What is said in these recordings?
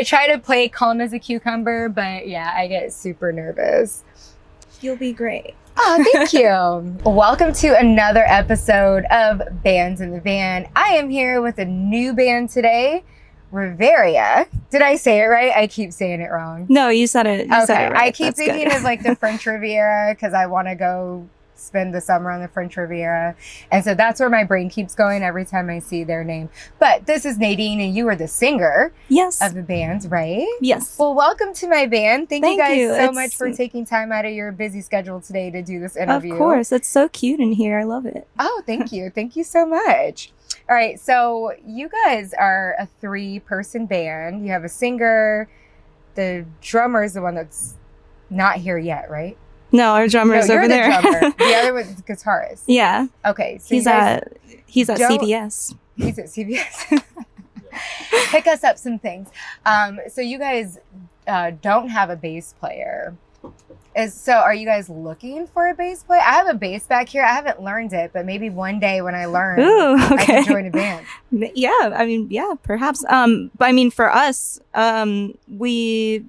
I try to play calm as a cucumber, but yeah, I get super nervous. You'll be great. Oh, thank you. Welcome to another episode of Bands in the Van. I am here with a new band today, Reverya. Did I say it right? I keep saying it wrong. No, you said it. You said it right. I keep thinking of like the French Riviera because I want to go spend the summer on the French Riviera. And so that's where my brain keeps going every time I see their name. But this is Nadine, and you are the singer of the band, right? Yes. Well, welcome to my band. Thank you guys so much for taking time out of your busy schedule today to do this interview. Of course. It's so cute in here. I love it. Oh, thank you. Thank you so much. All right. So you guys are a 3-person band. You have a singer. The drummer is the one that's not here yet, right? No, our drummer's over there. Drummer. The other one's the guitarist. Yeah. Okay. So he's at CVS. He's at CVS. Pick us up some things. So you guys don't have a bass player. So are you guys looking for a bass player? I have a bass back here. I haven't learned it, but maybe one day when I learn, I can join a band. Yeah, perhaps. But I mean, for us, we've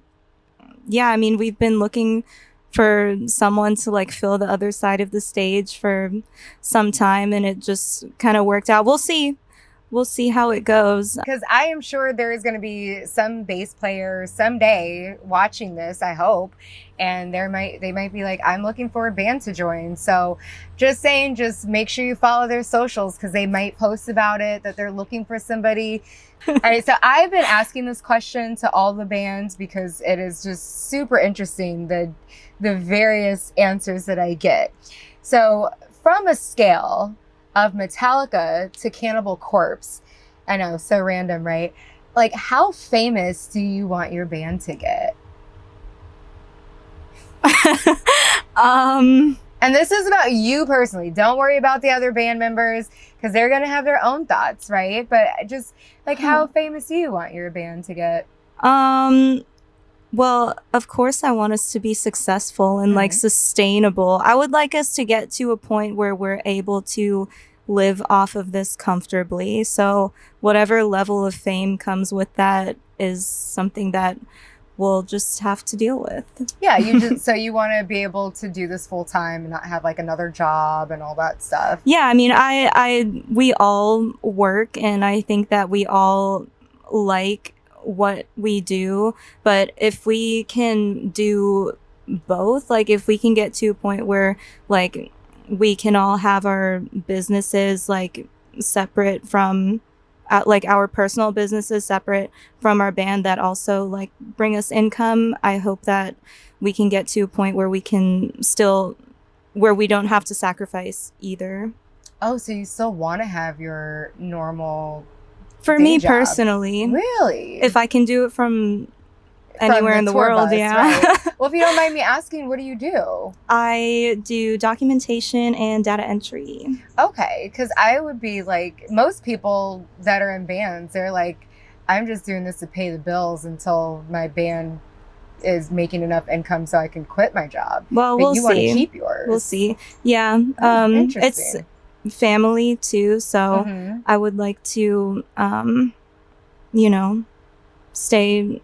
been looking for someone to like fill the other side of the stage for some time, and it just kind of worked out. We'll see how it goes. Because I am sure there is going to be some bass player someday watching this, I hope, and they might be like, I'm looking for a band to join. So just saying, just make sure you follow their socials because they might post about it, that they're looking for somebody. All right, so I've been asking this question to all the bands because it is just super interesting, the various answers that I get. So from a scale of Metallica to Cannibal Corpse, I know, so random, right? Like, how famous do you want your band to get? And this is about you personally. Don't worry about the other band members because they're going to have their own thoughts, right? But just like, how famous do you want your band to get? Well, of course I want us to be successful and like sustainable. I would like us to get to a point where we're able to live off of this comfortably. So whatever level of fame comes with that is something that we'll just have to deal with. Yeah, so you want to be able to do this full time and not have like another job and all that stuff. Yeah, I mean, we all work, and I think that we all like what we do, but if we can do both, like if we can get to a point where like we can all have our businesses like separate from like our personal businesses separate from our band that also like bring us income, I hope that we can get to a point where we can still, where we don't have to sacrifice either. Oh, so you still want to have your normal for me job. Personally. Really? If I can do it from anywhere in the world, bus, yeah. Right. Well, if you don't mind me asking, what do you do? I do documentation and data entry. Okay, because I would be like, most people that are in bands, they're like, I'm just doing this to pay the bills until my band is making enough income so I can quit my job. Well, but we'll see. You want to keep yours. We'll see. Yeah. It's family too, so I would like to stay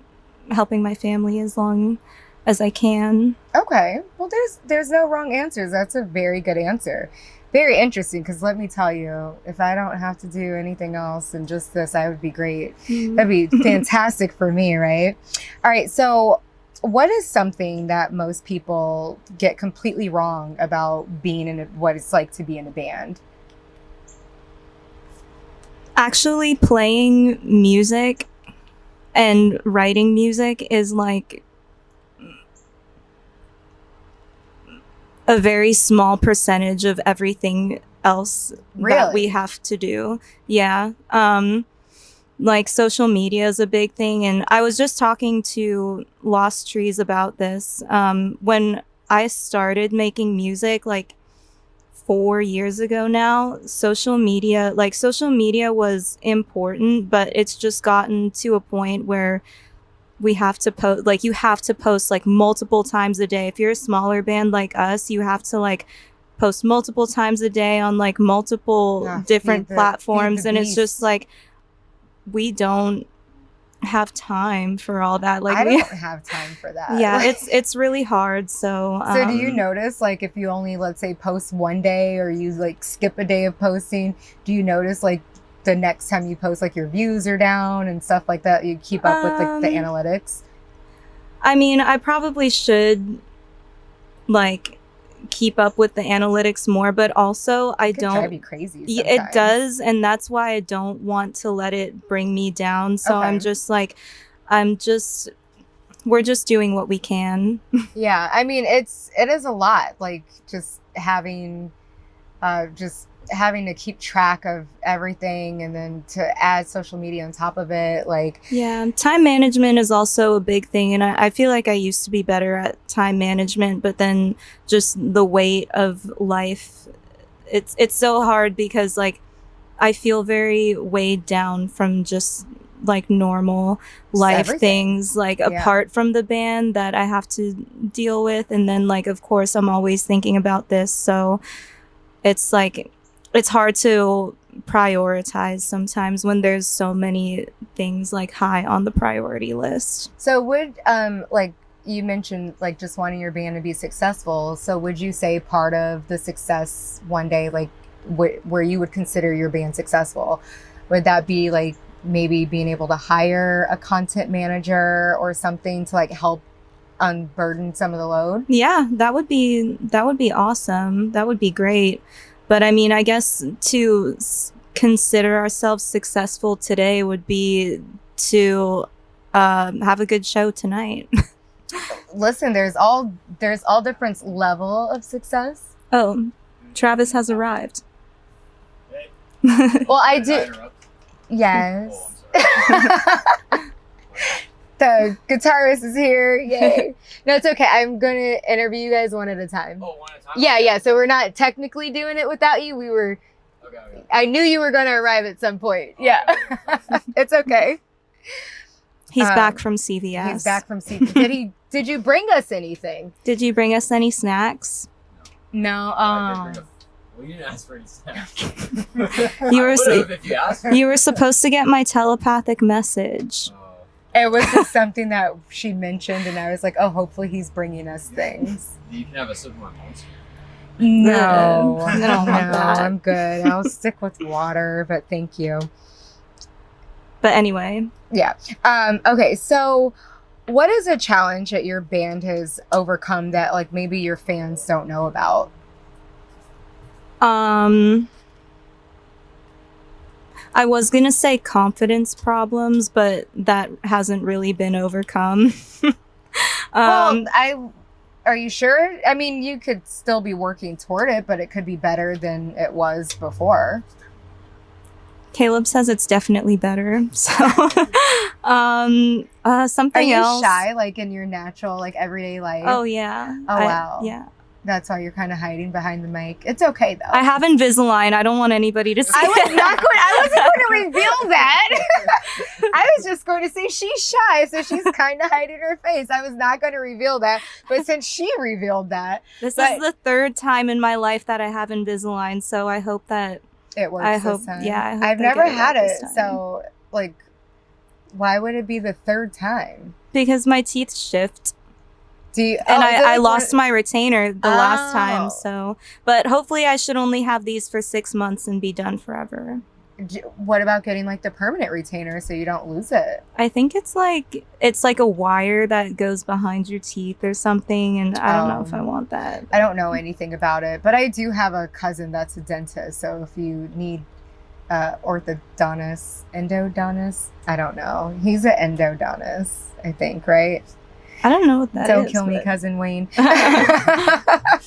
helping my family as long as I can. Okay, well there's no wrong answers. That's a very good answer. Very interesting, because let me tell you, if I don't have to do anything else and just this, I would be great. That'd be fantastic for me, right? All right, so what is something that most people get completely wrong about being in what it's like to be in a band? Actually, playing music and writing music is like a very small percentage of everything else that we have to do. Yeah. Like social media is a big thing. And I was just talking to Lost Trees about this. When I started making music, like 4 years ago now, social media was important, but it's just gotten to a point where we have to post, like you have to post like multiple times a day. If you're a smaller band like us, you have to like post multiple times a day on like multiple different platforms. And it's just like, we don't have time for all that. Like I don't have time for that. Yeah, it's really hard. So so do you notice, like, if you only, let's say, post one day, or you like skip a day of posting, do you notice like the next time you post, like, your views are down and stuff like that? You keep up with like the analytics? I mean, I probably should like keep up with the analytics more, but also I don't drive you crazy sometimes. It does, and that's why I don't want to let it bring me down. So Okay. we're just doing what we can. Yeah, I mean, it is a lot, like just having to keep track of everything, and then to add social media on top of it, like. Yeah, time management is also a big thing, and I feel like I used to be better at time management, but then just the weight of life, it's so hard, because like I feel very weighed down from just like normal life things, like apart from the band that I have to deal with, and then like of course I'm always thinking about this, so it's like it's hard to prioritize sometimes when there's so many things like high on the priority list. So would like you mentioned, like, just wanting your band to be successful, so would you say part of the success one day, like where you would consider your band successful, would that be like maybe being able to hire a content manager or something to like help unburden some of the load? Yeah, that would be awesome. That would be great. But I mean, I guess to consider ourselves successful today would be to have a good show tonight. Listen, there's all different level of success. Oh, Travis has arrived. Hey. Well, I do. Yes. Oh, The guitarist is here. Yay. No, it's okay. I'm going to interview you guys one at a time. Oh, one at a time? Yeah. So we're not technically doing it without you. Okay. I knew you were going to arrive at some point. Oh, Yeah. okay. It's okay. He's back from CVS. He's back from CVS. Did you bring us anything? Did you bring us any snacks? No. Well, you didn't ask for any snacks. You were if you asked for You were supposed to get my telepathic message. It was just something that she mentioned, and I was like, oh, hopefully he's bringing us things. You can have a sip of my monster. No, I don't want that. I'm good. I'll stick with water, but thank you. But anyway. Yeah. Okay, so what is a challenge that your band has overcome that like maybe your fans don't know about? I was gonna say confidence problems, but that hasn't really been overcome. Are you sure? I mean, you could still be working toward it, but it could be better than it was before. Kaleb says it's definitely better. So, something Are you else. shy, like in your natural, like everyday life? Oh yeah. Wow. Yeah. That's why you're kind of hiding behind the mic. It's okay though. I have Invisalign. I don't want anybody to see. I wasn't going to reveal that. I was just going to say she's shy, so she's kind of hiding her face. I was not going to reveal that, but since she revealed that, This is the third time in my life that I have Invisalign, so I hope that it works. I this hope. time. Yeah, I hope I've they never get had right it, this time. so like, why would it be the third time? Because my teeth shift. Do you? And is it I like lost my retainer the last time, Oh. so. But hopefully I should only have these for 6 months and be done forever. What about getting like the permanent retainer so you don't lose it? I think it's like a wire that goes behind your teeth or something, and I don't know if I want that. I don't know anything about it, but I do have a cousin that's a dentist. So if you need orthodontist, endodontist, I don't know. He's an endodontist, I think, right? I don't know what that is. Don't kill me, but- cousin Wayne. I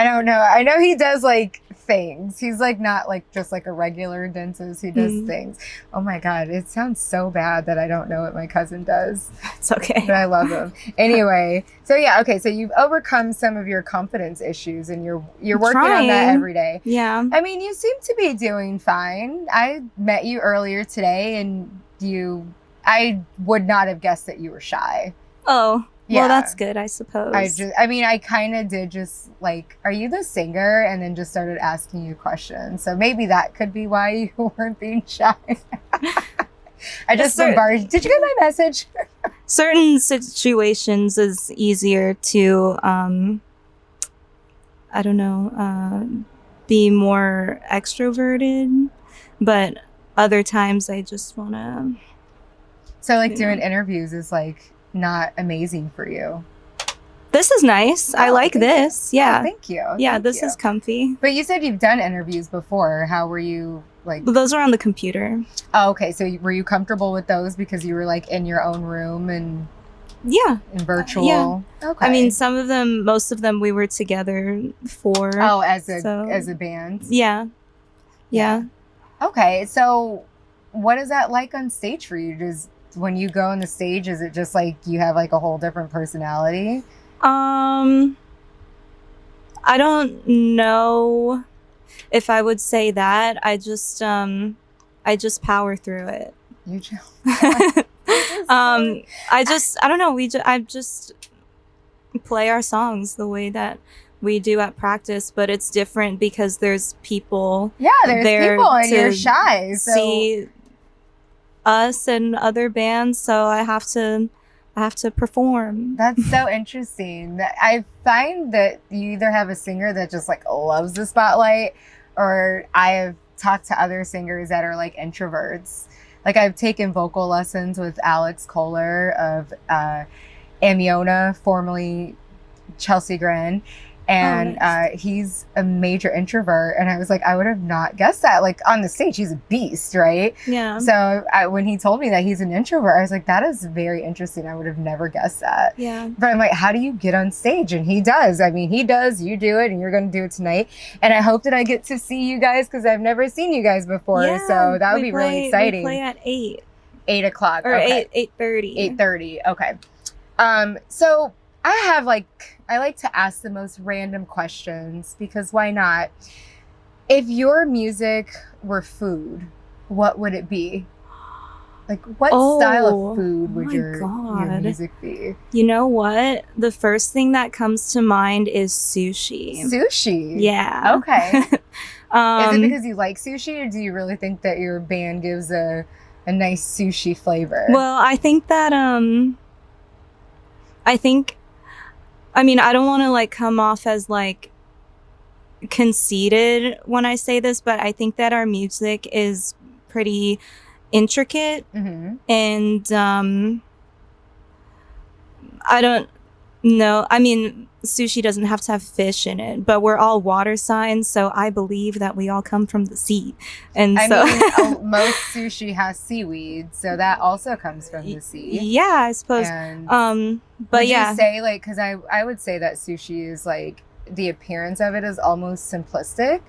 don't know. I know he does like things. He's like not like just like a regular dentist. He does things. Oh my God. It sounds so bad that I don't know what my cousin does. It's okay. But I love him. Anyway, so yeah, okay. So you've overcome some of your confidence issues and you're working on that Trying. every day. Yeah. I mean, you seem to be doing fine. I met you earlier today and I would not have guessed that you were shy. Oh, Yeah. well, that's good, I suppose. I kind of did just like, are you the singer? And then just started asking you questions. So maybe that could be why you weren't being shy. I just bombarded. Did you get my message? Certain situations is easier to, I don't know, be more extroverted, but other times I just want to. So like doing interviews is like not amazing for you. This is nice. I like this. Yeah. Oh, thank you. Yeah, Thank this you. is comfy. But you said you've done interviews before. How were you like? But those are on the computer. Oh, okay. So were you comfortable with those because you were like in your own room and Yeah. virtual? Yeah. Okay. I mean, most of them we were together for. Oh, as a band. Yeah. Yeah. Okay. So what is that like on stage for you? When you go on the stage, is it just like you have like a whole different personality? I don't know if I would say that. I just power through it. You chill. I don't know. I just play our songs the way that we do at practice, but it's different because there's people. Yeah, there's people and you're shy. So. See us and other bands, so I have to perform. That's so interesting. I find that you either have a singer that just like loves the spotlight, or I have talked to other singers that are like introverts. Like I've taken vocal lessons with Alex Kohler of Amiona, formerly Chelsea Grin. And nice. He's a major introvert. And I was like, I would have not guessed that. Like on the stage, he's a beast, right? Yeah. So when he told me that he's an introvert, I was like, that is very interesting. I would have never guessed that. Yeah. But I'm like, how do you get on stage? And he does. I mean, he does. You do it, and you're going to do it tonight. And I hope that I get to see you guys because I've never seen you guys before. Yeah, so that would be really exciting. We play at 8. 8 o'clock. Or okay. 8:30. 8:30. Okay. So I like to ask the most random questions because why not? If your music were food, what would it be? Like what style of food would your music be? You know what? The first thing that comes to mind is sushi. Sushi? Yeah. Okay. Is it because you like sushi, or do you really think that your band gives a nice sushi flavor? Well, I think that I mean, I don't want to like come off as like conceited when I say this, but I think that our music is pretty intricate. Mm-hmm. And I don't know. I mean, sushi doesn't have to have fish in it, but we're all water signs, so I believe that we all come from the sea. And I mean, most sushi has seaweed, so that also comes from the sea. Yeah, I suppose. And but would yeah, you say like, because I would say that sushi is like the appearance of it is almost simplistic,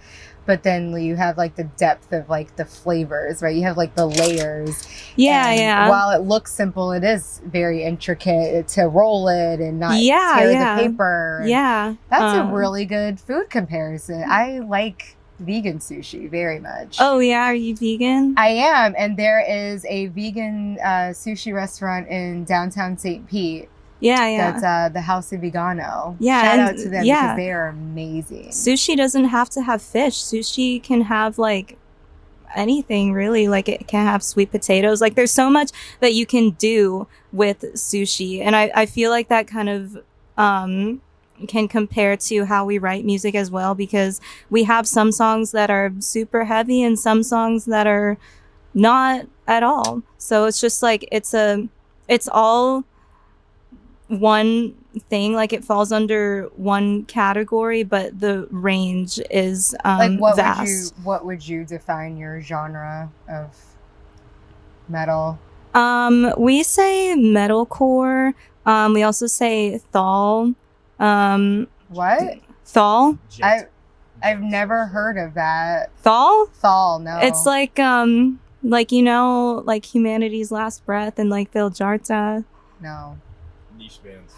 but then you have like the depth of like the flavors, right? You have like the layers. Yeah. While it looks simple, it is very intricate to roll it and not tear the paper. Yeah. That's a really good food comparison. I like vegan sushi very much. Oh yeah, are you vegan? I am, and there is a vegan sushi restaurant in downtown St. Pete. Yeah. That's the House of Vegano. Yeah, Shout out to them because they are amazing. Sushi doesn't have to have fish. Sushi can have like anything really. Like it can have sweet potatoes. Like there's so much that you can do with sushi, and I feel like that kind of can compare to how we write music as well, because we have some songs that are super heavy and some songs that are not at all. So it's just like it's all one thing, like it falls under one category, but the range is like vast. What would you define your genre of metal? We say metalcore. We also say thal. What? Thal? I've never heard of that. Thal? Thal, no. It's like you know, like Humanity's Last Breath and like Phil Jarta. No. Niche bands.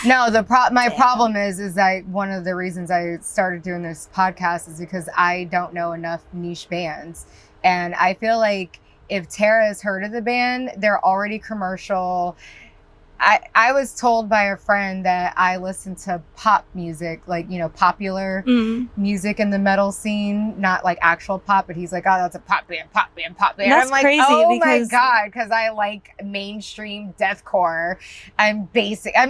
No, my problem is that one of the reasons I started doing this podcast is because I don't know enough niche bands. And I feel like if Tara has heard of the band, they're already commercial. I was told by a friend that I listen to pop music, like, you know, popular music in the metal scene, not like actual pop, but he's like, oh, that's a pop band. That's I'm like, crazy oh my because- God, because I like mainstream deathcore. I'm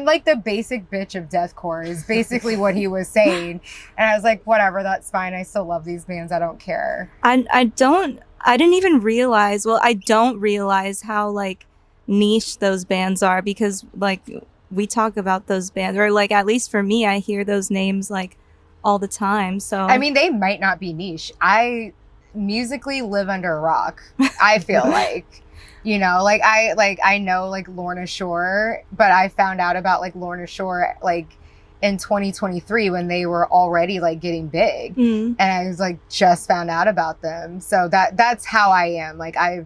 like the basic bitch of deathcore is basically what he was saying. And I was like, whatever, that's fine. I still love these bands. I don't care. I didn't even realize, well, I don't realize how like niche those bands are, because like we talk about those bands, or like at least for me, I hear those names like all the time. So I mean, they might not be niche. I musically live under a rock, I feel like. You know, like I know like Lorna Shore, but I found out about like Lorna Shore like in 2023 when they were already like getting big. And I was like just found out about them. So that's how I am. Like I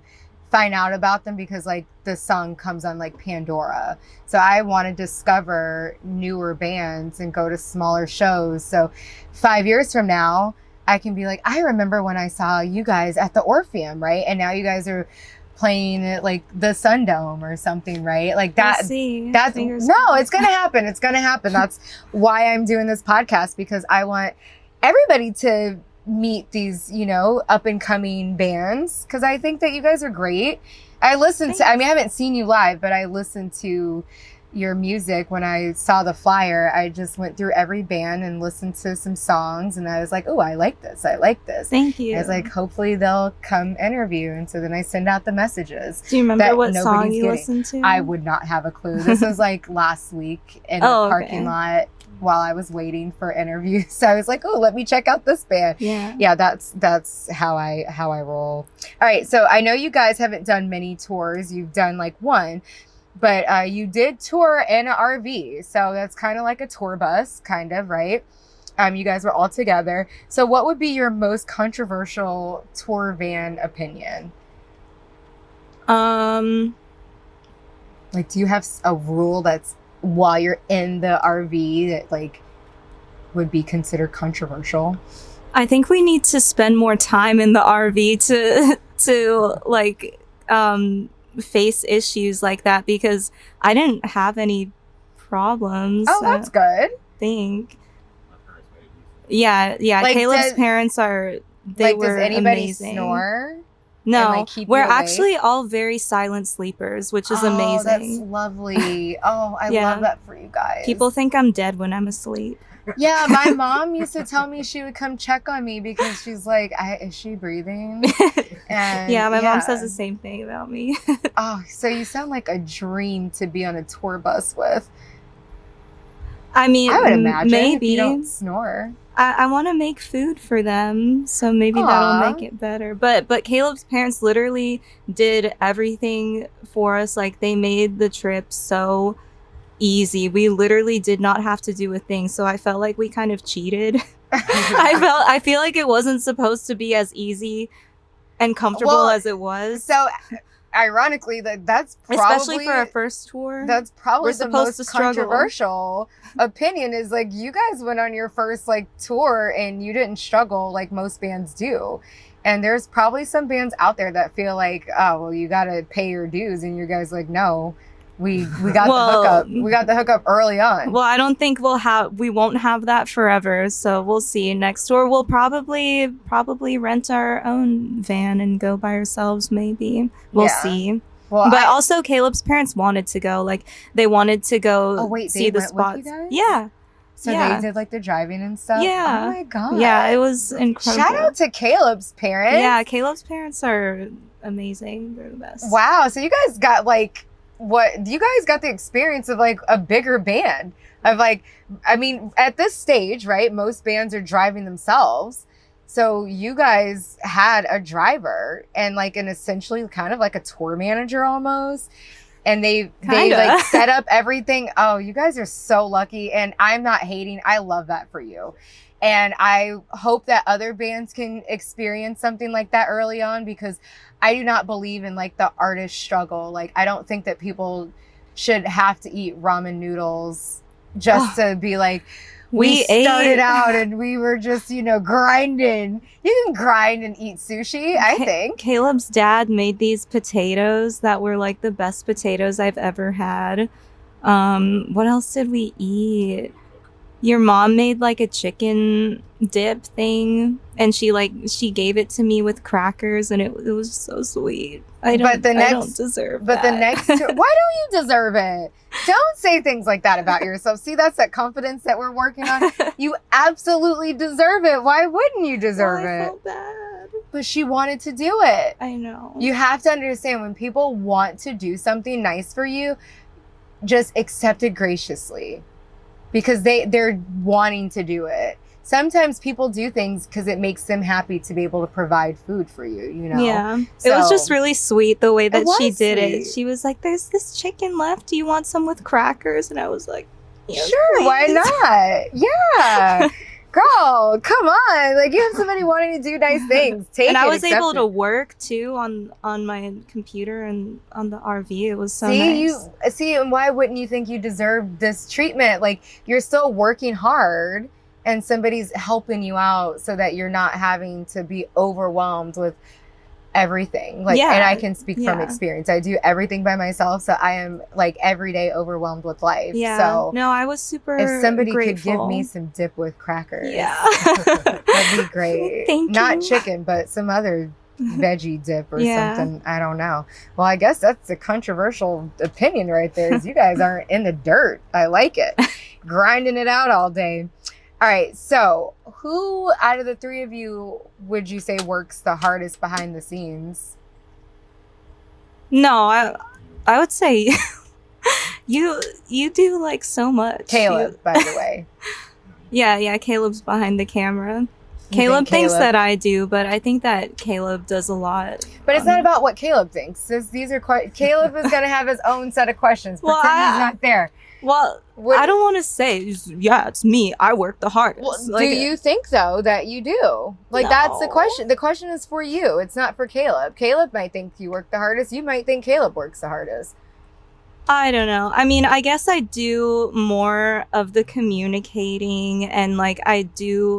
find out about them because like the song comes on like Pandora. So I want to discover newer bands and go to smaller shows. So 5 years from now, I can be like, I remember when I saw you guys at the Orpheum, right? And now you guys are playing at like the Sundome or something, right? Like that. We'll see. That's Fingers no, crossed. it's gonna happen. It's gonna happen. That's why I'm doing this podcast, because I want everybody to meet these, you know, up and coming bands, because I think that you guys are great. I listened to, I mean, I haven't seen you live, but I listened to your music when I saw the flyer. I just went through every band and listened to some songs, and I was like, oh, I like this. Thank you. I was like, hopefully they'll come interview. And so then I send out the messages. Do you remember that what song nobody's you getting. listened to? I would not have a clue. This was like last week in the parking lot while I was waiting for interviews. So I was like, oh, let me check out this band. Yeah, that's how I roll. All right, so I know you guys haven't done many tours. You've done like one, but you did tour in an RV. So that's kind of like a tour bus, kind of, right? You guys were all together. So what would be your most controversial tour van opinion? Um, Like, do you have a rule that's while you're in the RV that like would be considered controversial? I think we need to spend more time in the RV to like face issues like that, because I didn't have any problems. Oh, that's good. I think. Yeah. Like, Kaleb's parents are. They were does anybody amazing. snore? No, and, like, keep we're you awake? actually all very silent sleepers, which is Oh, amazing. that's lovely. Oh, I Yeah. love that for you guys. People think I'm dead when I'm asleep. Yeah, my mom used to tell me she would come check on me because she's like, is she breathing? And Yeah, my mom says the same thing about me. Oh, so you sound like a dream to be on a tour bus with. I mean, I would imagine maybe. if you don't snore. I want to make food for them, so maybe that'll make it better. But Kaleb's parents literally did everything for us. Like, they made the trip so easy. We literally did not have to do a thing. So I felt like we kind of cheated. I feel like it wasn't supposed to be as easy and comfortable as it was. So ironically, that's probably, especially for our first tour. That's probably we're the supposed most to struggle. Controversial opinion is like, you guys went on your first like tour and you didn't struggle like most bands do. And there's probably some bands out there that feel like, oh, well, you got to pay your dues, and you guys like, no, we got the hookup. We got the hookup early on. Well, I don't think we won't have that forever. So we'll see. Next tour, we'll probably rent our own van and go by ourselves. Maybe we'll see. Well, but also Kaleb's parents wanted to go. Like, they wanted to go see the spots. Yeah. So they did like the driving and stuff. Yeah. Oh my God. Yeah, it was incredible. Shout out to Kaleb's parents. Yeah, Kaleb's parents are amazing. They're the best. Wow. So you guys got like you guys got the experience of like a bigger band of like, I mean, at this stage, right? Most bands are driving themselves. So you guys had a driver and like an essentially kind of like a tour manager almost. And they like set up everything. Oh, you guys are so lucky. And I'm not hating. I love that for you. And I hope that other bands can experience something like that early on, because I do not believe in like the artist struggle. Like, I don't think that people should have to eat ramen noodles just to be like, we started out and we were just, grinding. You can grind and eat sushi, I think. Kaleb's dad made these potatoes that were like the best potatoes I've ever had. What else did we eat? Your mom made like a chicken dip thing, and she gave it to me with crackers, and it was so sweet. I don't deserve that. The next why don't you deserve it? Don't say things like that about yourself. See, that's that confidence that we're working on. You absolutely deserve it. Why wouldn't you deserve I it? felt bad. But she wanted to do it. I know. You have to understand, when people want to do something nice for you, just accept it graciously, because they're wanting to do it. Sometimes people do things because it makes them happy to be able to provide food for you, you know? Yeah. So, it was just really sweet the way that she did sweet. it. She was like, there's this chicken left. Do you want some with crackers? And I was like, yes, sure, please. why not? Yeah. Girl, come on. Like, you have somebody wanting to do nice things. And I was able to work too on my computer and on the RV. It was so nice. And why wouldn't you think you deserve this treatment? Like, you're still working hard, and somebody's helping you out so that you're not having to be overwhelmed with everything. Like, and I can speak from experience. I do everything by myself, so I am like every day overwhelmed with life. Yeah. So no, I was super if somebody grateful. could give me some dip with crackers, that'd be great. Thank you. Not chicken, but some other veggie dip or something. I don't know. Well, I guess that's a controversial opinion right there, is you guys aren't in the dirt. I like it. Grinding it out all day. All right, so who out of the three of you would you say works the hardest behind the scenes? No, I would say you do like so much. Kaleb, by the way. Yeah, Kaleb's behind the camera. Kaleb thinks that I do, but I think that Kaleb does a lot. But it's not about what Kaleb thinks. These are Kaleb is going to have his own set of questions. Pretend he's not there. Well, I don't want to say, it's me. I work the hardest. Well, do you think, though, that you do? Like, No. That's the question. The question is for you. It's not for Kaleb. Kaleb might think you work the hardest. You might think Kaleb works the hardest. I don't know. I mean, I guess I do more of the communicating, and like I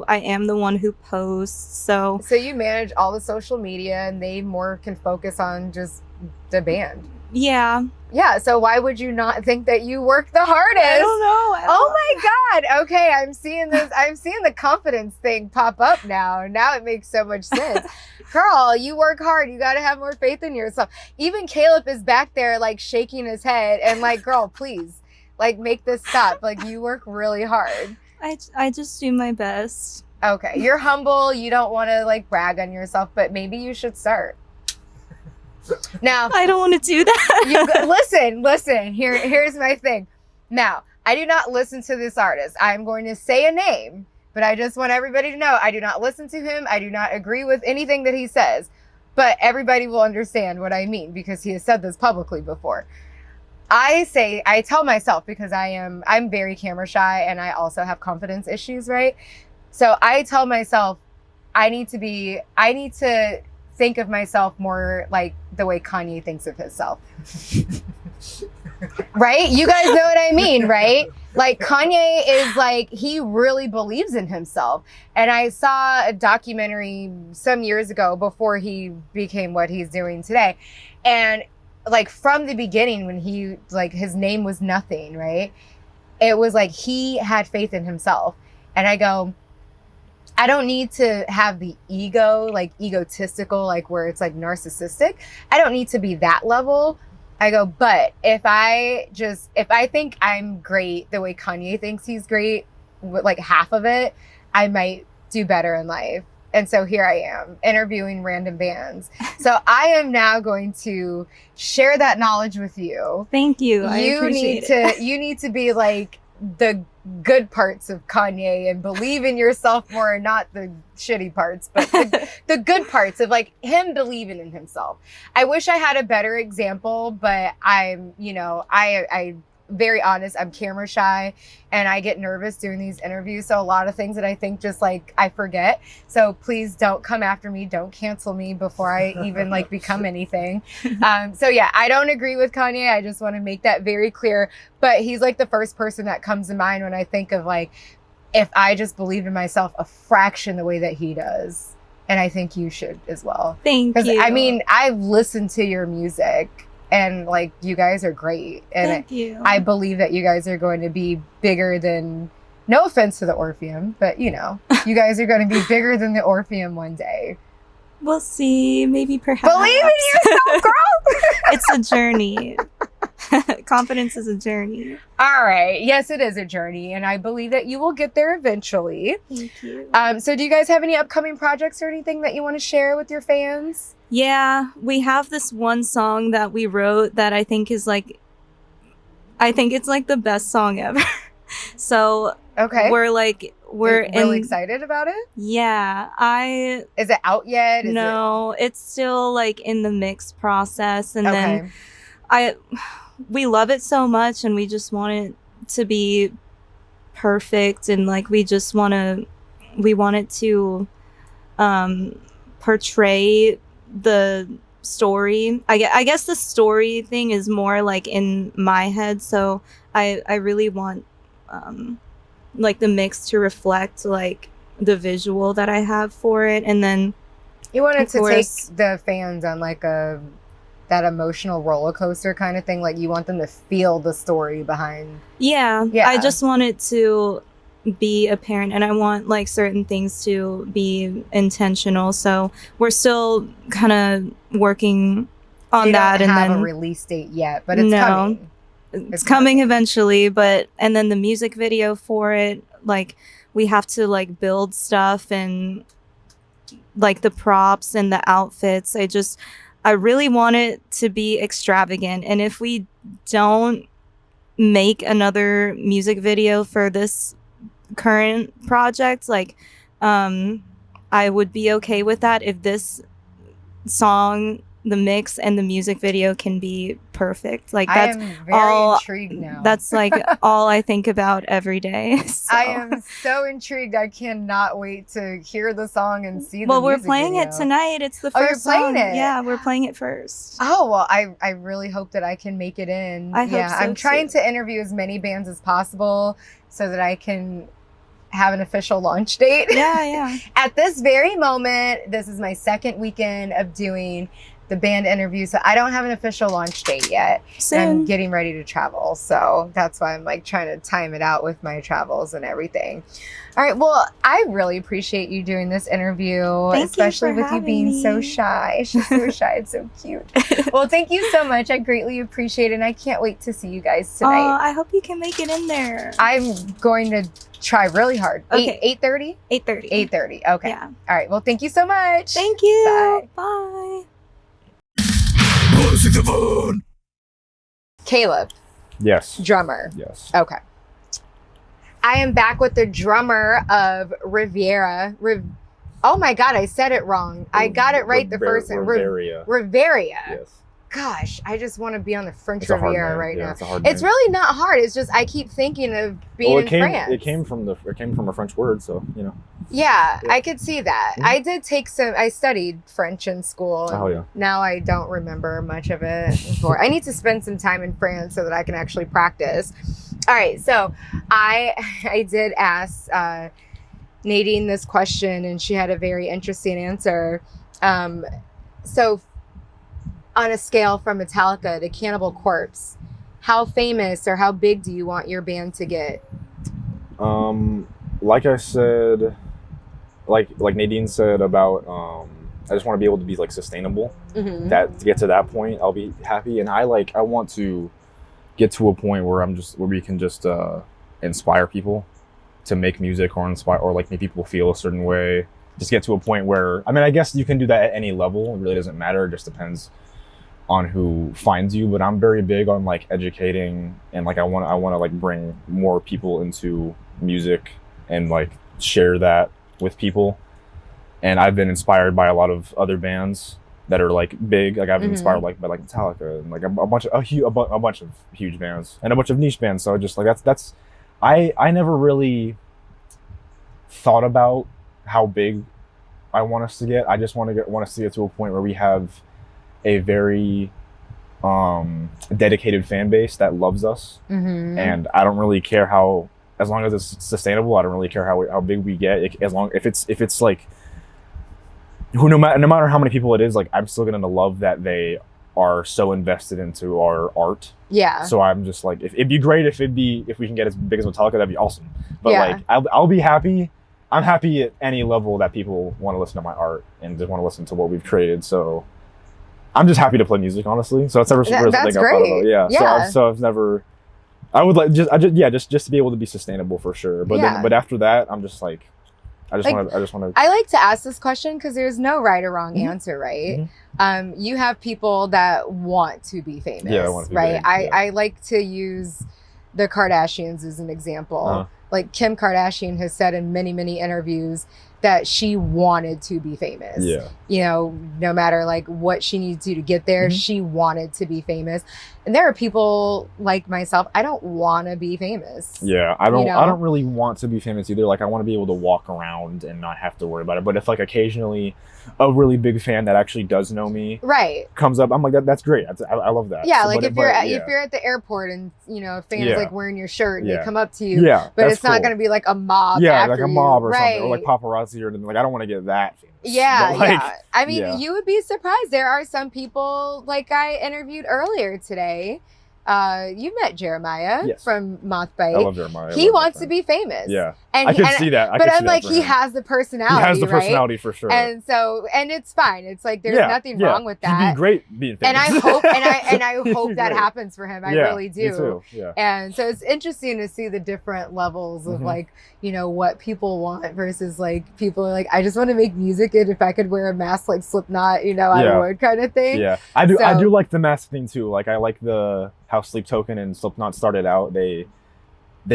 am the one who posts. So you manage all the social media, and they more can focus on just the band. Yeah. Yeah, so why would you not think that you work the hardest? I don't know. Oh my God. Okay, I'm seeing the confidence thing pop up now. Now it makes so much sense. Girl, you work hard. You got to have more faith in yourself. Even Kaleb is back there like shaking his head and like, girl, please, like make this stop. Like you work really hard. I just do my best. Okay, you're humble. You don't want to like brag on yourself, but maybe you should start. Now, I don't want to do that. Listen. Here's my thing. Now, I do not listen to this artist. I'm going to say a name, but I just want everybody to know I do not listen to him. I do not agree with anything that he says, but everybody will understand what I mean because he has said this publicly before. I tell myself, because I'm very camera shy and I also have confidence issues, right? So I tell myself I need to think of myself more like the way Kanye thinks of himself. Right? You guys know what I mean, right? Like Kanye is like, he really believes in himself. And I saw a documentary some years ago before he became what he's doing today. And like from the beginning, when he like his name was nothing, right? It was like he had faith in himself. And I go, I don't need to have the ego, like egotistical, like where it's like narcissistic. I don't need to be that level. I go, but if I think I'm great the way Kanye thinks he's great, with like half of it, I might do better in life. And so here I am interviewing random bands. So I am now going to share that knowledge with you. Thank you. I appreciate it. You need to be like the good parts of Kanye and believe in yourself more, not the shitty parts, but the good parts of like him believing in himself. I wish I had a better example, but I'm very honest. I'm camera shy and I get nervous doing these interviews. So a lot of things that I think just like I forget. So please don't come after me. Don't cancel me before I even like become anything. So yeah, I don't agree with Kanye. I just want to make that very clear. But he's like the first person that comes to mind when I think of like, if I just believed in myself a fraction the way that he does. And I think you should as well. Thank you. I mean, I've listened to your music and like you guys are great, and Thank you. I believe that you guys are going to be bigger than, no offense to the Orpheum, but you guys are going to be bigger than the Orpheum one day. We'll see. Maybe perhaps. Believe in yourself, girl. It's a journey. Confidence is a journey. All right. Yes, it is a journey, and I believe that you will get there eventually. Thank you. So do you guys have any upcoming projects or anything that you want to share with your fans? Yeah, we have this one song that we wrote that I think it's like the best song ever. So Okay. we're really excited about it? Yeah, Is it out yet? no, it's still like in the mix process, and Okay. then we love it so much, and we just want it to be perfect, and like we want it to portray the story. I guess the story thing is more like in my head, so I really want like the mix to reflect like the visual that I have for it, and then You wanted Of to course. take the fans on like that emotional roller coaster kind of thing. Like you want them to feel the story behind. yeah, Yeah. I just want it to be apparent, and I want like certain things to be intentional, so we're still kind of working on You that, don't and have then a release date yet, but it's No. coming. it's coming eventually. And then the music video for it, like we have to like build stuff and like the props and the outfits. I really want it to be extravagant, and if we don't make another music video for this current project, like I would be okay with that if this song, the mix and the music video can be perfect. Like I that's am very all intrigued now. that's like all I think about every day. So. I am so intrigued. I cannot wait to hear the song and see the Well, we're music playing video. it tonight. It's the Oh, you're first playing song. it? Yeah, we're playing it first. Oh, well, I really hope that I can make it in. I hope so, I'm trying too. to interview as many bands as possible so that I can have an official launch date. Yeah. At this very moment, this is my second weekend of doing the band interview, so I don't have an official launch date yet. And I'm Soon. getting ready to travel, so that's why I'm like trying to time it out with my travels and everything. All right, well, I really appreciate you doing this interview, Thank you especially for with you having being so me. shy. She's so shy, it's so cute. Well, thank you so much. I greatly appreciate it, and I can't wait to see you guys tonight. I hope you can make it in there. I'm going to try really hard. Okay. 8:30? 8:30. 8:30. Okay. Yeah. All right. Well, thank you so much. Thank you. Bye. Bye. Kaleb, Yes. drummer. Yes. Okay. I am back with the drummer of Reverya. Oh my God, I said it wrong. I got it right the first time. Reverya. Reverya. Yes. Gosh, I just want to be on the French It's a hard Riviera name. right Yeah, now. It's a hard It's name. really not hard. It's just I keep thinking of being Well, in France. It came from a French word, so you know. Yeah, Yeah. I could see that. Mhm. I did I studied French in school. And Oh, yeah. Now I don't remember much of it. I need to spend some time in France so that I can actually practice. All right, so I did ask Nadine this question, and she had a very interesting answer. So on a scale from Metallica to Cannibal Corpse, how famous or how big do you want your band to get? Like I said, like Nadine said about, I just want to be able to be like sustainable. Mm-hmm. That to get to that point, I'll be happy, and I want to get to a point where we can just inspire people to make music or inspire or like make people feel a certain way. Just get to a point where, I mean, I guess you can do that at any level. It really doesn't matter. It just depends on who finds you. But I'm very big on like educating, and like I want to like bring more people into music and like share that with people. And I've been inspired by a lot of other bands that are like big. Like I've been inspired by like Metallica and like a bunch of huge bands and a bunch of niche bands. So just like that's I never really thought about how big I want us to get. I just want us to get to a point where we have a very dedicated fan base that loves us. Mm-hmm. And I don't really care as long as it's sustainable. I don't really care how big we get. If it's like no matter how many people it is, like I'm still gonna love that they are so invested into our art. Yeah. So I'm just like, it'd be great if we can get as big as Metallica, that'd be awesome. But Yeah. like, I'll be happy. I'm happy at any level that people want to listen to my art and just want to listen to what we've created. So I'm just happy to play music, honestly. So it's never something that's I've thought about. great. Yeah. Yeah. So I've never. I would like just to be able to be sustainable for sure. But Yeah. then, but after that, I'm just like, I just want to. I like to ask this question because there's no right or wrong Mhm. answer, right? Mhm. You have people that want to be famous, Yeah, I want to be right? big, yeah. I like to use the Kardashians as an example. Uh-huh. Like Kim Kardashian has said in many, many interviews that she wanted to be famous. Yeah. You know, no matter like what she needs to get there, Mhm. she wanted to be famous. And there are people like myself, I don't want to be famous. Yeah, I don't. You know? I don't really want to be famous either. Like, I want to be able to walk around and not have to worry about it. But if like occasionally, a really big fan that actually does know me Right. comes up, I'm like, that's great. I love that. Yeah, So, like but- if you're but, if you're at the airport and you know a fan's Yeah. like wearing your shirt and they Yeah. come up to you, yeah, but that's it's not cool. going to be like a mob. Yeah, after like a you. mob or right. something, or like paparazzi or anything. Like, I don't want to get that famous. Yeah, But, like, yeah. I mean, yeah. you would be surprised. There are some people like I interviewed earlier today. You met Jeremiah Yes. from Moth I Bite. love Jeremiah. He wants to be famous. Yeah, and I can see that. but I'm like, he has the personality. He has the right? personality for sure. And so, and it's fine. It's like there's Yeah, nothing yeah. wrong with He'd that. be great being And famous. I hope, and I He'd hope be that great. happens for him. I Yeah, really do. Me too. Yeah. And so it's interesting to see the different levels of Mhm. like, you know, what people want versus like people are like, I just want to make music and if I could wear a mask like Slipknot, you know, Yeah. I would kind of thing. Yeah, I do. I So- do like the mask thing too. Like, I like the how Sleep Token and Slipknot started out. They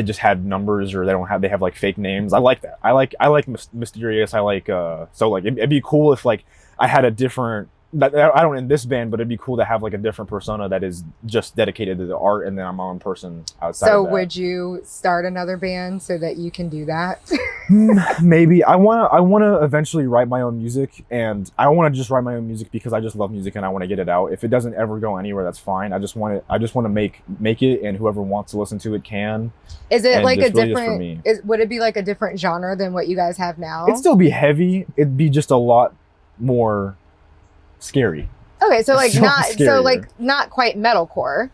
just had numbers, or they have like fake names. I like that. I like mysterious. I like so like it'd be cool if like I had a different. I don't in this band, but it'd be cool to have like a different persona that is just dedicated to the art, and then I'm my own person outside. So of that. would you start another band so that you can do that? Maybe I wanna eventually write my own music, and I want to just write my own music because I just love music and I want to get it out. If it doesn't ever go anywhere, that's fine. I just want to make it, and whoever wants to listen to it can. Is it And like a it's really just for me. different? Would it be like a different genre than what you guys have now? It'd still be heavy. It'd be just a lot more scary. Okay, so like so not scarier. not quite metalcore.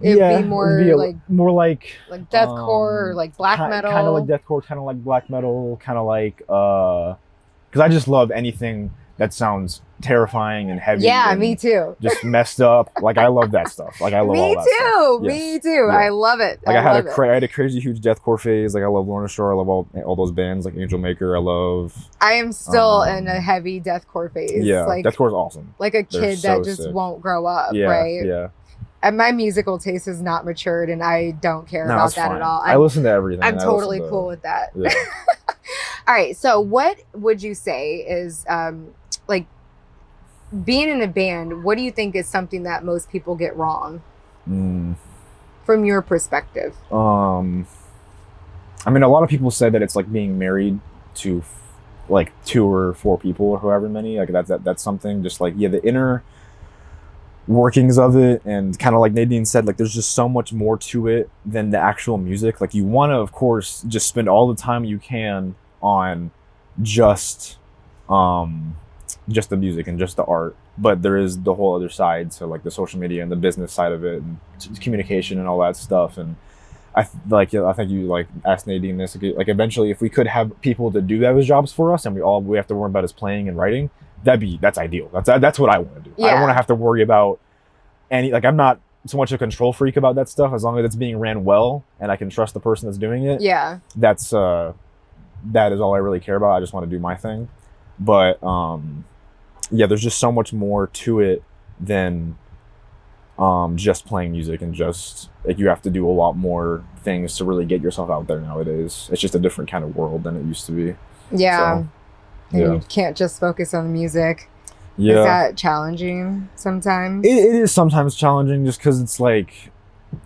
It'd be more more like deathcore or like black metal. kind of like deathcore, kind of like black metal, kind of like because I just love anything that sounds terrifying and heavy. Yeah, and me too. Just messed up. Like, I love that stuff. Like, I love all Me that stuff. too. Yes. Me too. Yeah. I love it. Like, I love had a crazy huge deathcore phase. Like, I love Lorna Shore. I love all those bands like Angel Maker. I love. I am still in a heavy deathcore phase. Yeah, like deathcore's awesome. like a They're kid so that just sick. won't grow up. Yeah, right. yeah. And my musical taste is not matured, and I don't care No, about it's that fine. at all. I listen to everything. I'm I totally listen to- cool with that. Yeah. All right. So, what would you say is like being in a band? What do you think is something that most people get wrong from your perspective? I mean, a lot of people say that it's like being married to like 2 or 4 people or however many. Like, that's something. Just like, yeah, the inner workings of it, and kind of like Nadine said, like, there's just so much more to it than the actual music. Like, you want to, of course, just spend all the time you can on just the music and just the art, but there is the whole other side, so like the social media and the business side of it and communication and all that stuff. And I think you like asked Nadine this, like, eventually if we could have people to do those jobs for us, and we have to worry about is playing and writing, that's ideal. That's what I want to do. I don't want to have to worry about any, like, I'm not so much a control freak about that stuff, as long as it's being ran well and I can trust the person that's doing it. Yeah. That is all I really care about. I just want to do my thing. But yeah, there's just so much more to it than just playing music, and just like, you have to do a lot more things to really get yourself out there nowadays. It's just a different kind of world than it used to be. Yeah. So, and yeah. you can't just focus on the music. Yeah. Is that challenging sometimes? It is sometimes challenging, just because it's like,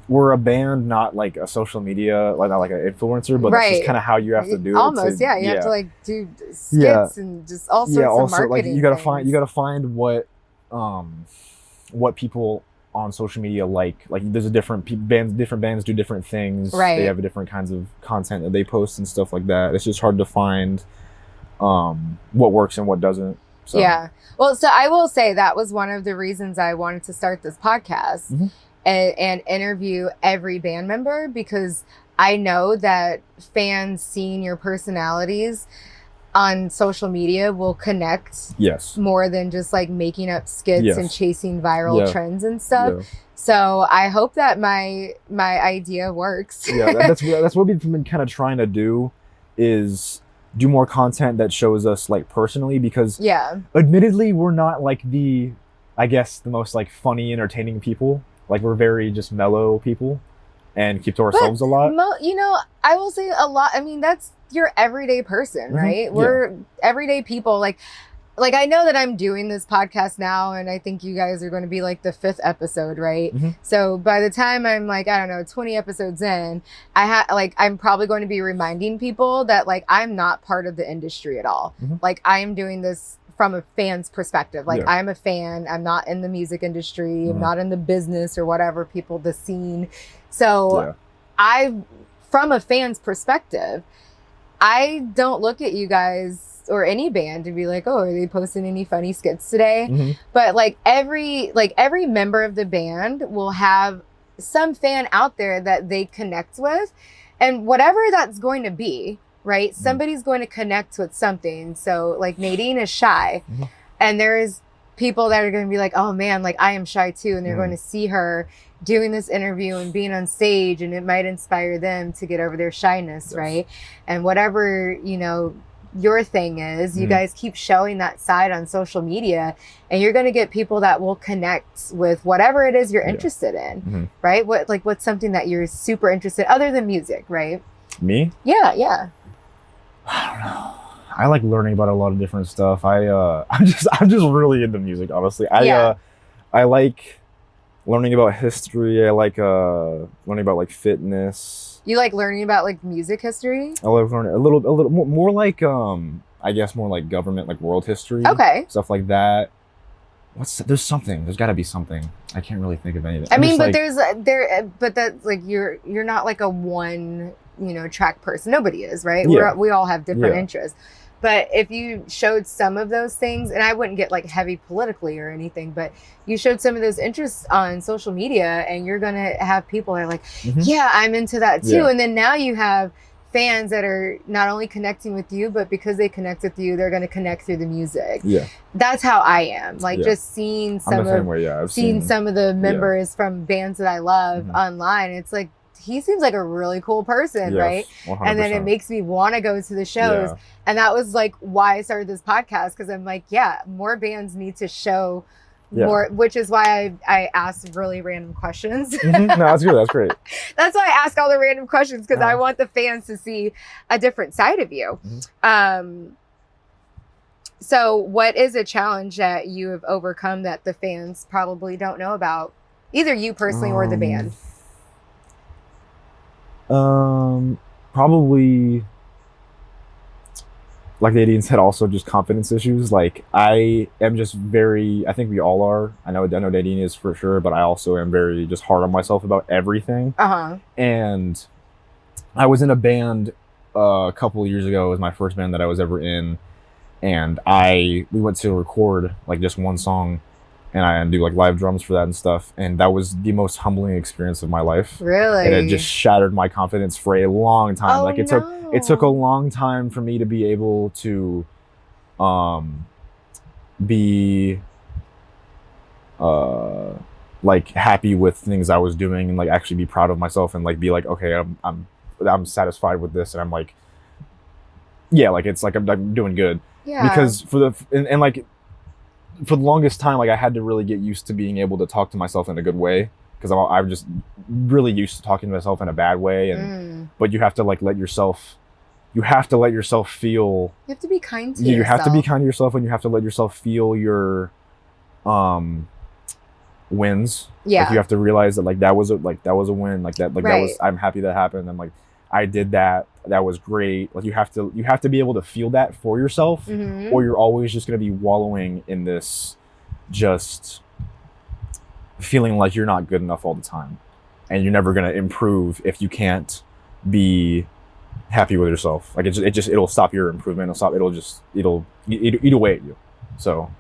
we're a band, not like a social media, like not like an influencer, but that's Right. just kind of how you have to do Almost, it. yeah. You have to like do skits Yeah. and just all sorts Yeah, of also, like, marketing. you gotta things. find what people on social media like there's a different bands do different things. Right. They have different kinds of content that they post and stuff like that. It's just hard to find what works and what doesn't. So. Yeah. Well, so I will say that was one of the reasons I wanted to start this podcast and interview every band member, because I know that fans seeing your personalities on social media will connect more than just like making up skits and chasing viral trends and stuff. Yeah. So I hope that my idea works. Yeah, that's what we've been kind of trying to do, is do more content that shows us like personally, because admittedly we're not like the most like funny, entertaining people. Like we're very just mellow people and keep to ourselves a lot. You know, I will say a lot. I mean, that's your everyday person, right? We're everyday people. Like I know that I'm doing this podcast now, and I think you guys are going to be like the 5th episode, right? So by the time I'm like, I don't know, 20 episodes in, I'm probably going to be reminding people that like I'm not part of the industry at all. Like I am doing this from a fan's perspective. Like I'm a fan. I'm not in the music industry. I'm not in the business or whatever, the scene. So from a fan's perspective, I don't look at you guys or any band to be like, oh, are they posting any funny skits today? But like every member of the band will have some fan out there that they connect with, and whatever that's going to be, right? Somebody's going to connect with something. So like Nadine is shy, and there's people that are going to be like, oh man, like I am shy too, and they're going to see her doing this interview and being on stage, and it might inspire them to get over their shyness, right? And whatever, you know, your thing is, you guys keep showing that side on social media, and you're going to get people that will connect with whatever it is you're interested in, right? What's something that you're super interested in, other than music, right? Me? Yeah. I don't know. I like learning about a lot of different stuff. I'm just really into music, honestly. I like learning about history. I like learning about like fitness. You like learning about like music history? I like learning a little more like I guess more like government, like world history. Okay. Stuff like that. There's got to be something. I can't really think of anything. I mean, but but that's like you're not like a one, you know, track person. Nobody is, right? Yeah. We all have different interests. But if you showed some of those things, and I wouldn't get like heavy politically or anything, but you showed some of those interests on social media, and you're going to have people that are like, yeah, I'm into that too. And then now you have fans that are not only connecting with you, but because they connect with you, they're going to connect through the music. Yeah. That's how I am. Like just seeing some of the members from bands that I love online. It's like, he seems like a really cool person, right? 100%. And then it makes me want to go to the shows. Yeah. And that was like why I started this podcast, because I'm like, more bands need to show more, which is why I asked really random questions. No, that's good. That's great. That's why I ask all the random questions, because I want the fans to see a different side of you. So what is a challenge that you have overcome that the fans probably don't know about, either you personally or the band? Probably, like Nadine said, also just confidence issues. Like I am just I think we all are. I know Nadine is for sure, but I also am very just hard on myself about everything. And I was in a band a couple of years ago. It was my first band that I was ever in, and we went to record like just one song, and I do like live drums for that and stuff. And that was the most humbling experience of my life. Really? And it just shattered my confidence for a long time. It took a long time for me to be able to be like happy with things I was doing, and like actually be proud of myself, and like be like, okay, I'm satisfied with this, and I'm like, like it's like I'm doing good. Yeah. Because for the longest time, like I had to really get used to being able to talk to myself in a good way, because I'm just really used to talking to myself in a bad way. And but you have to like let yourself feel. You have to be kind to yourself. You have to be kind to yourself, and you have to let yourself feel your wins. Yeah. Like you have to realize that that was a win. Like that was, I'm happy that happened. I'm like, I did that. That was great. Like you have to be able to feel that for yourself, or you're always just going to be wallowing in this, just feeling like you're not good enough all the time, and you're never going to improve if you can't be happy with yourself. Like it'll stop your improvement. It'll eat away at you. So,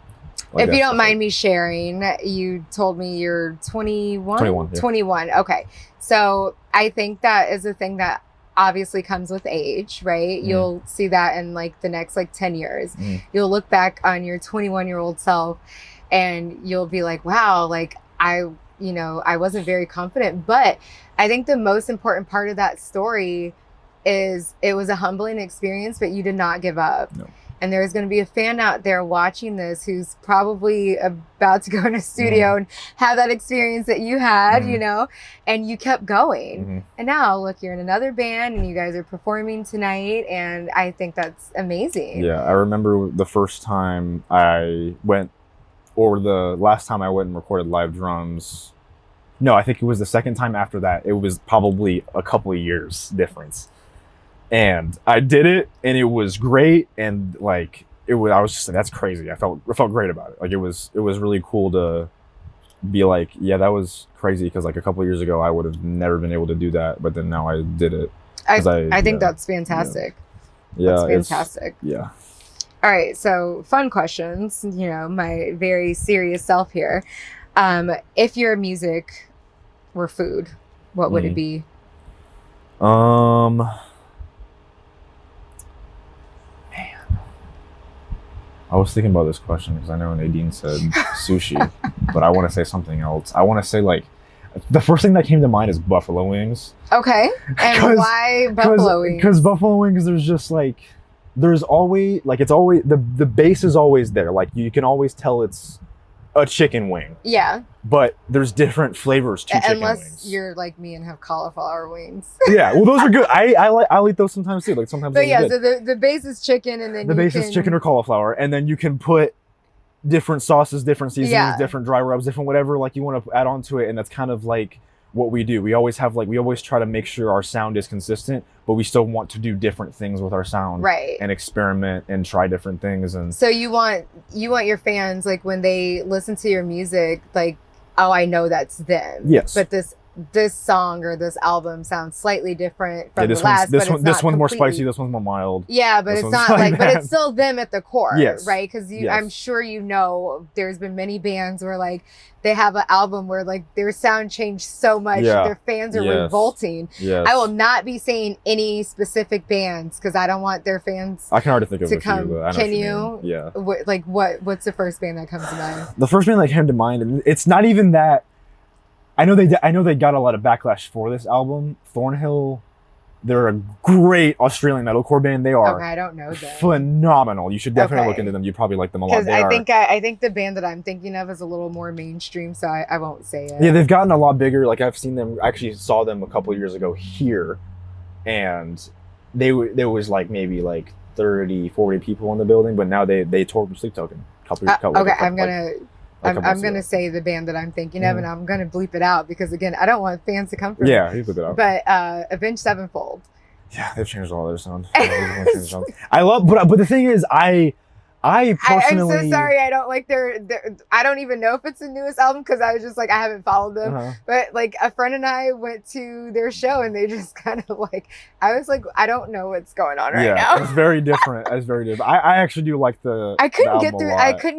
like, if you don't mind me sharing, you told me you're 21? 21, yeah. 21. Okay. So I think that is a thing that obviously comes with age, right? You'll see that in like the next like 10 years. You'll look back on your 21-year-old self and you'll be like, wow, like I wasn't very confident. But I think the most important part of that story is it was a humbling experience, but you did not give up. No. And there's going to be a fan out there watching this who's probably about to go in a studio and have that experience that you had, you know, and you kept going. And now, look, you're in another band and you guys are performing tonight. And I think that's amazing. Yeah, I remember the first time I went, or the last time I went and recorded live drums. No, I think it was the second time after that. It was probably a couple of years difference. And I did it, and it was great, and like I was just like, that's crazy. I felt great about it. Like it was really cool to be like, yeah, that was crazy, because like a couple of years ago I would have never been able to do that, but then now I did it. I think that's fantastic. Yeah, that's fantastic. Yeah. All right, so fun questions. You know, my very serious self here. If your music were food, what would it be? I was thinking about this question because I know Nadine said sushi, but I want to say something else. I want to say, like, the first thing that came to mind is buffalo wings. Okay. And why buffalo wings? Because buffalo wings, there's just like, there's always, like, it's always, the base is always there. Like, you can always tell it's a chicken wing. Yeah. But there's different flavors to chicken wings. Unless you're like me and have cauliflower wings. Yeah, well, those are good. I'll eat those sometimes too. Like sometimes. But yeah, so the base is chicken, and then the base is chicken or cauliflower, and then you can put different sauces, different seasonings, different dry rubs, different whatever like you want to add on to it, and that's kind of like what we do. We always try to make sure our sound is consistent, but we still want to do different things with our sound, right? And experiment and try different things. And so you want your fans, like, when they listen to your music, like, oh, I know that's them. Yes. But this song or this album sounds slightly different from the last. This one's more spicy. This one's more mild. Yeah, but it's not like but it's still them at the core, yes. Right? Because I'm sure you know, there's been many bands where like they have an album where like their sound changed so much that their fans are revolting. Yes. I will not be saying any specific bands because I don't want their fans. I can already think of to a come. few. But Can you? Yeah. What's the first band that comes to mind? The first band that came to mind, and it's not even that. I know they got a lot of backlash for this album. Thornhill, they're a great Australian metalcore band. They are I don't know them. Phenomenal. You should definitely look into them. You probably like them a lot. Because I think the band that I'm thinking of is a little more mainstream, so I won't say it. Yeah, they've gotten a lot bigger. Like I've seen them. I actually saw them a couple of years ago here, and there was like maybe like 30, 40 people in the building, but now they toured from Sleep Token. I'm gonna say the band that I'm thinking of, and I'm gonna bleep it out because again, I don't want fans to come from. Yeah, you bleep it out. But Avenged Sevenfold. Yeah, they've changed all their sound. I love, but the thing is, I personally. I'm so sorry. I don't like their. I don't even know if it's the newest album because I was just like I haven't followed them. But like a friend and I went to their show and they just kind of like I was like I don't know what's going on right now. Yeah, it's very different. It's very different. I actually do like the. I couldn't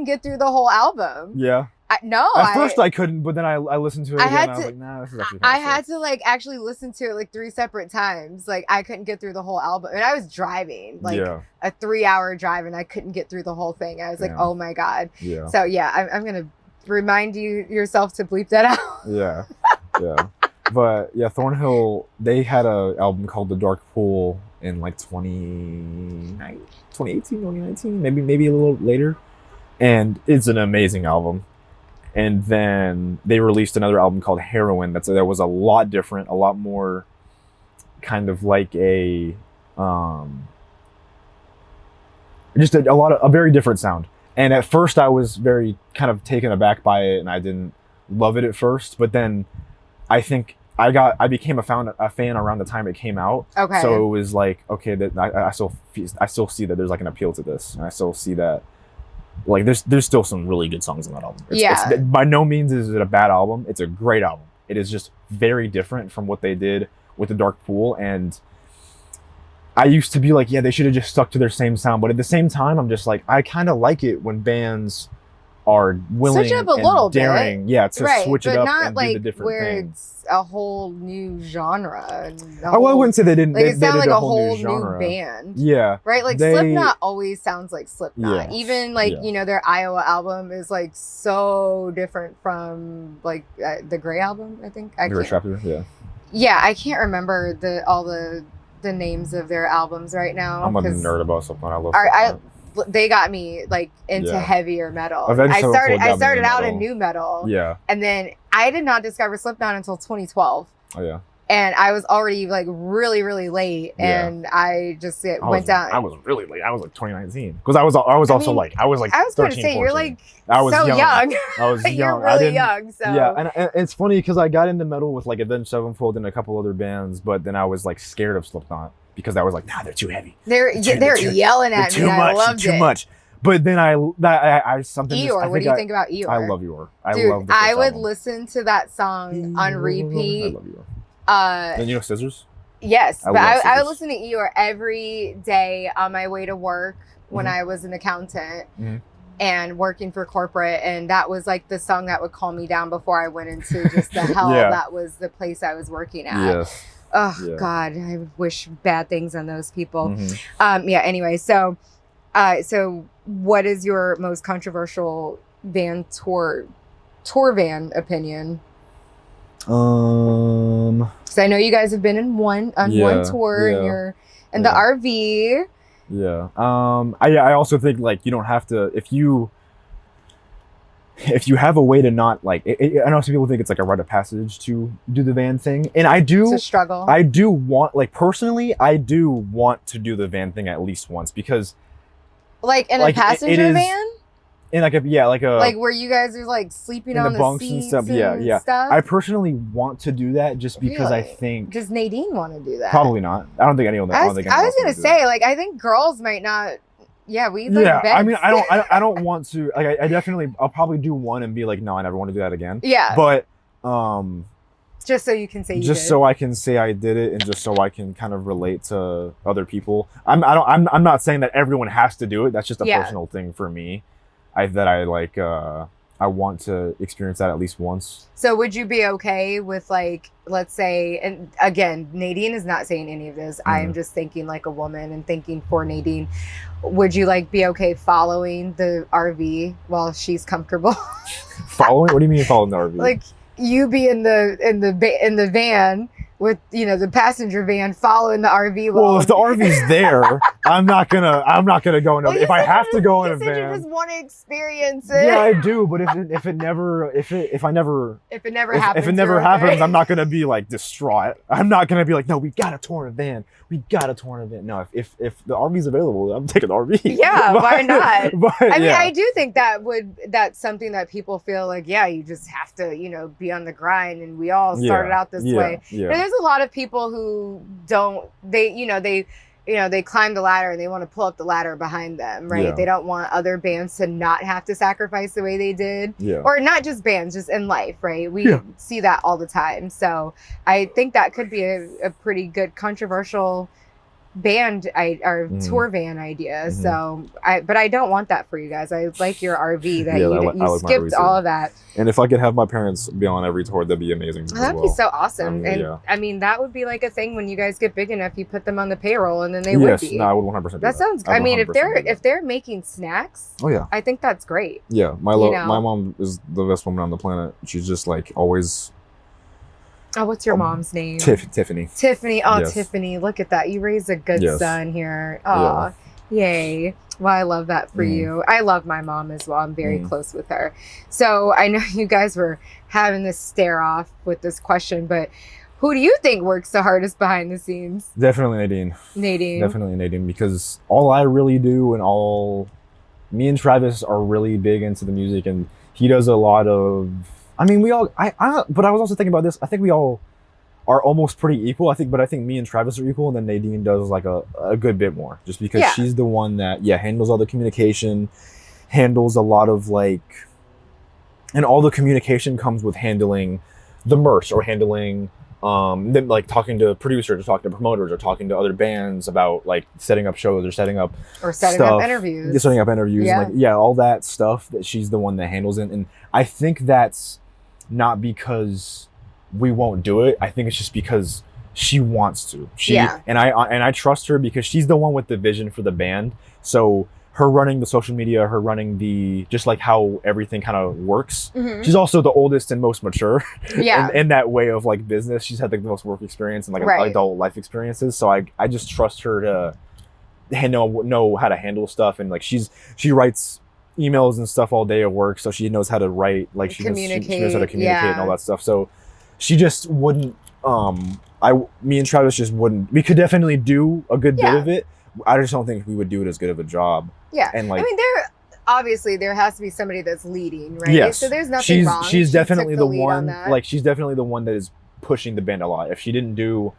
get through the whole album. Yeah. At first I couldn't, but then I listened to it again. I was like, nah, this is actually I had to like actually listen to it like 3 separate times. Like I couldn't get through the whole album, and I was driving like a 3-hour drive, and I couldn't get through the whole thing. I was like, oh my god. Yeah. So yeah, I'm gonna remind yourself to bleep that out. Yeah. But yeah, Thornhill, they had an album called The Dark Pool in like 2018, 2019, maybe a little later, and it's an amazing album. And then they released another album called Heroin that was a lot different, a lot more kind of like a very different sound. And at first I was very kind of taken aback by it, and I didn't love it at first, but then I think I became a fan around the time it came out. Okay. So it was like, okay, that I still see that there's like an appeal to this, and I still see that like there's still some really good songs on that album. It's by no means is it a bad album. It's a great album. It is just very different from what they did with The Dark Pool, and I used to be like, yeah, they should have just stuck to their same sound. But at the same time, I'm just like, I kind of like it when bands are willing Switch up a and little daring, bit. yeah, to Right, switch but it up not and like do the different where thing. it's a whole new genre. I wouldn't say they didn't. Like They it sounded did like a new whole genre. band. Yeah, Right? Like they- Slipknot always sounds like Slipknot. Yeah, Even like, yeah. you know, their Iowa album is like so different from like the Grey album, I think. They were Chapter, yeah. Yeah, I can't remember all the names of their albums right now. I'm a 'cause nerd about Slipknot. I love I Slipknot. they got me like into Yeah. heavier metal. Avenged I Sevenfold got me started into out metal. in new metal. Yeah. And then I did not discover Slipknot until 2012. Oh yeah. And I was already like really, really late. Yeah. And I just I went down. I was really late. I was like 2019 because I was also mean, like I was like I was going to 13, say, you're 14. like I was so young. I was young. You're I really didn't- young. So Yeah, and it's funny because I got into metal with like Avenged Sevenfold and a couple other bands, but then I was like scared of Slipknot because I was like, nah, they're too heavy. they're They're too- yelling at They're me. too and much. I loved Too it. much. But then I something. just- Eeyore, I what do you think about Eeyore? I love Eeyore. I Dude, love the first I would album. listen to that song on Eeyore. repeat. I love Eeyore. And you know Scissors? Yes, I but love I would Scissors. listen to Eeyore every day on my way to work when Mhm. I was an accountant Mhm. and working for corporate. And that was like the song that would calm me down before I went into just the hell Yeah. that was the place I was working at. Yes. Oh, Yeah. God, I wish bad things on those people. Mhm. Yeah, anyway, so what is your most controversial van tour van opinion? Because I know you guys have been in one tour and yeah, you're in yeah. the RV. Yeah. I also think like you don't have to if you have a way to not like I know some people think it's like a rite of passage to do the van thing, and I do. It's a struggle. I do want like personally I do want to do the van thing at least once because like in like, a passenger it is- van? in like a Like where you guys are like sleeping in on the the bunks and seats stuff. Yeah, yeah. stuff? I personally want to do that just because I Really? think Does Nadine want to do that? probably not. I don't think anyone. I don't was think anyone else gonna would do say that. like I think girls might not. Yeah, we like Yeah, beds. I mean, I don't want to. Like, I definitely, I'll probably do one and be like, no, I never want to do that again. Yeah, But, just so you can say you just did. so I can say I did it, and just so I can kind of relate to other people. I'm not saying that everyone has to do it. That's just a Yeah. personal thing for me. I want to experience that at least once. So would you be okay with like, let's say, and again, Nadine is not saying any of this. I am just thinking like a woman and thinking for Nadine. Would you like be okay following the RV while she's comfortable? Following? What do you mean following the RV? Like you be in the van with, you know, the passenger van following the RV. well, if the RV's there, I'm not gonna go in. Well, If I have to go in you a said you van, just want to experience it. yeah, I do. But if it never happens, I'm not gonna be like distraught. I'm not gonna be like, no, we gotta tour in a van. We gotta tour in a van. No, if the RV's available, I'm taking the RV. Yeah, why not? But, I mean, yeah. I do think that's something that people feel like, yeah, you just have to, you know, be on the grind, and we all started out this way. Yeah. And there's a lot of people who don't, they climb the ladder and they want to pull up the ladder behind them, right? Yeah. They don't want other bands to not have to sacrifice the way they did. Yeah. Or not just bands, just in life, right? We see that all the time. So I think that could be a pretty good controversial band or tour van idea. So but I don't want that for you guys. I like your RV that Yeah, I you like my skipped RV all too. of that. And if I could have my parents be on every tour, that'd be amazing. as That'd well. be so awesome. mean, And yeah. I mean, that would be like a thing when you guys get big enough, you put them on the payroll and then they would Yes, be. no, I would 100%. do That sounds, I I would mean, 100% do if they're making snacks, Oh yeah, I think that's great. yeah. My You know. my mom is the best woman on the planet. She's just like always. Oh, what's your mom's name? Tiffany. Tiffany. Oh, Yes. Tiffany. Look at that. You raised a good Yes. son here. Oh, yay. Well, I love that for you. I love my mom as well. I'm very close with her. So I know you guys were having this stare off with this question, but who do you think works the hardest behind the scenes? Definitely Nadine. Nadine. Definitely Nadine, because all I really do and all me and Travis are really big into the music, and he does a lot of. I mean, we all. But I was also thinking about this. I think we all are almost pretty equal. I think me and Travis are equal, and then Nadine does like a good bit more, just because she's the one that handles all the communication, handles a lot of and all the communication comes with handling the merch or handling then like talking to producers or talking to promoters or talking to other bands about like setting up shows or setting up interviews. Setting up interviews. Yeah. And, like, all that stuff that she's the one that handles it. And I think that's not because we won't do it. I think it's just because she wants to. And I trust her because she's the one with the vision for the band. So her running the social media, her running the just like how everything kind of works. Mm-hmm. She's also the oldest and most mature. Yeah. in that way of like business. She's had like the most work experience and like adult life experiences. So I just trust her to know how to handle stuff. And like she writes emails and stuff all day at work, so she knows how to write, like she knows how to communicate and all that stuff. So she just wouldn't me and Travis just wouldn't. We could definitely do a good bit of it. I just don't think we would do it as good of a job. Yeah. And like, I mean, there has to be somebody that's leading, right? Yes. So there's nothing wrong. She's definitely the one, on like she's definitely the one that is pushing the band a lot. If she didn't do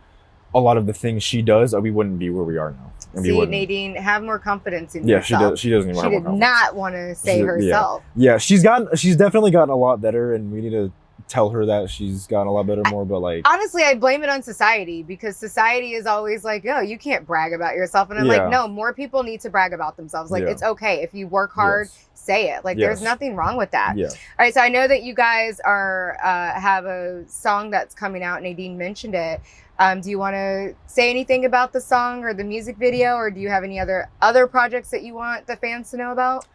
a lot of the things she does, we wouldn't be where we are now. And See, Nadine, have more confidence in yourself. Yeah, she doesn't even have more confidence. She did not want to say herself. Yeah, she's definitely gotten a lot better, and we need to tell her that she's gotten a lot better more. But like, honestly, I blame it on society, because society is always like, oh, you can't brag about yourself. And I'm like, no, more people need to brag about themselves. Like, it's okay. If you work hard, say it. Like, there's nothing wrong with that. Yeah. All right, so I know that you guys are have a song that's coming out. Nadine mentioned it. Do you want to say anything about the song or the music video, or do you have any other projects that you want the fans to know about?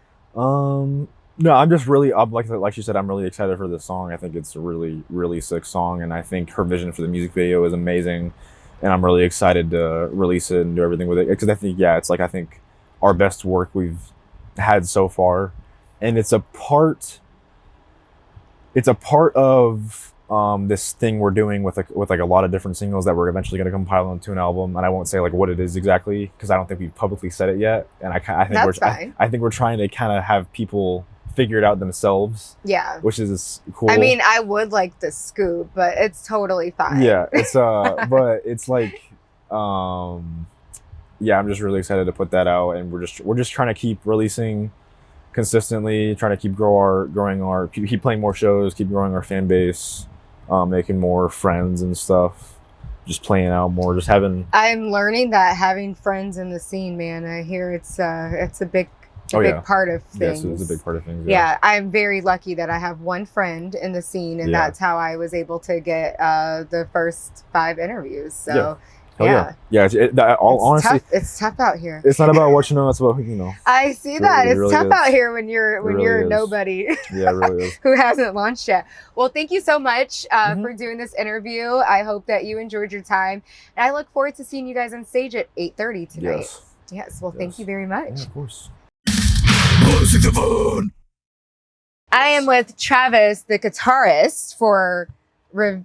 No, I'm just really like she said, I'm really excited for this song. I think it's a really, really sick song, and I think her vision for the music video is amazing, and I'm really excited to release it and do everything with it, because I think I think our best work we've had so far, and it's a part of this thing we're doing with a lot of different singles that we're eventually going to compile into an album. And I won't say like what it is exactly, because I don't think we've publicly said it yet. And I think we're trying to kind of have people figure it out themselves. Yeah, which is cool. I mean, I would like the scoop, but it's totally fine. Yeah, it's but it's like I'm just really excited to put that out, and we're just trying to keep releasing consistently, trying to keep keep playing more shows, keep growing our fan base, making more friends and stuff, just playing out more, just having. I'm learning that having friends in the scene, man. I hear it's a big part of things. Yes, it's a big part of things. Yeah, I'm very lucky that I have one friend in the scene, and that's how I was able to get the first 5 interviews. So. Honestly, tough. It's tough out here. It's not about what you know; it's about who you know. I see that. It's really tough out here when you're nobody. Yeah, it really is. Who hasn't launched yet. Well, thank you so much for doing this interview. I hope that you enjoyed your time, and I look forward to seeing you guys on stage at 8:30 tonight. Yes. Well, thank you very much. Yeah, of course. I am with Travis, the guitarist for Reverya.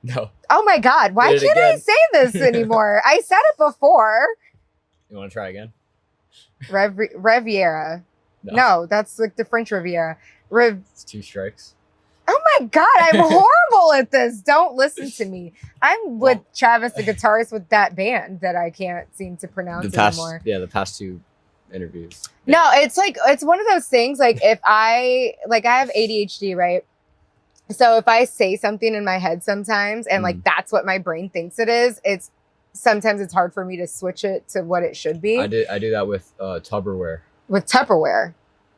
No. Oh my God, why can't I say this anymore? I said it before. You want to try again? Reverya. No, that's like the French Riviera. It's 2 strikes. Oh my God, I'm horrible at this. Don't listen to me. I'm with Travis, the guitarist with that band that I can't seem to pronounce anymore. Yeah, the past 2 interviews. No, it's one of those things, like if I have ADHD, right? So if I say something in my head sometimes, and like that's what my brain thinks it is, sometimes it's hard for me to switch it to what it should be. I do that with Tupperware. With Tupperware.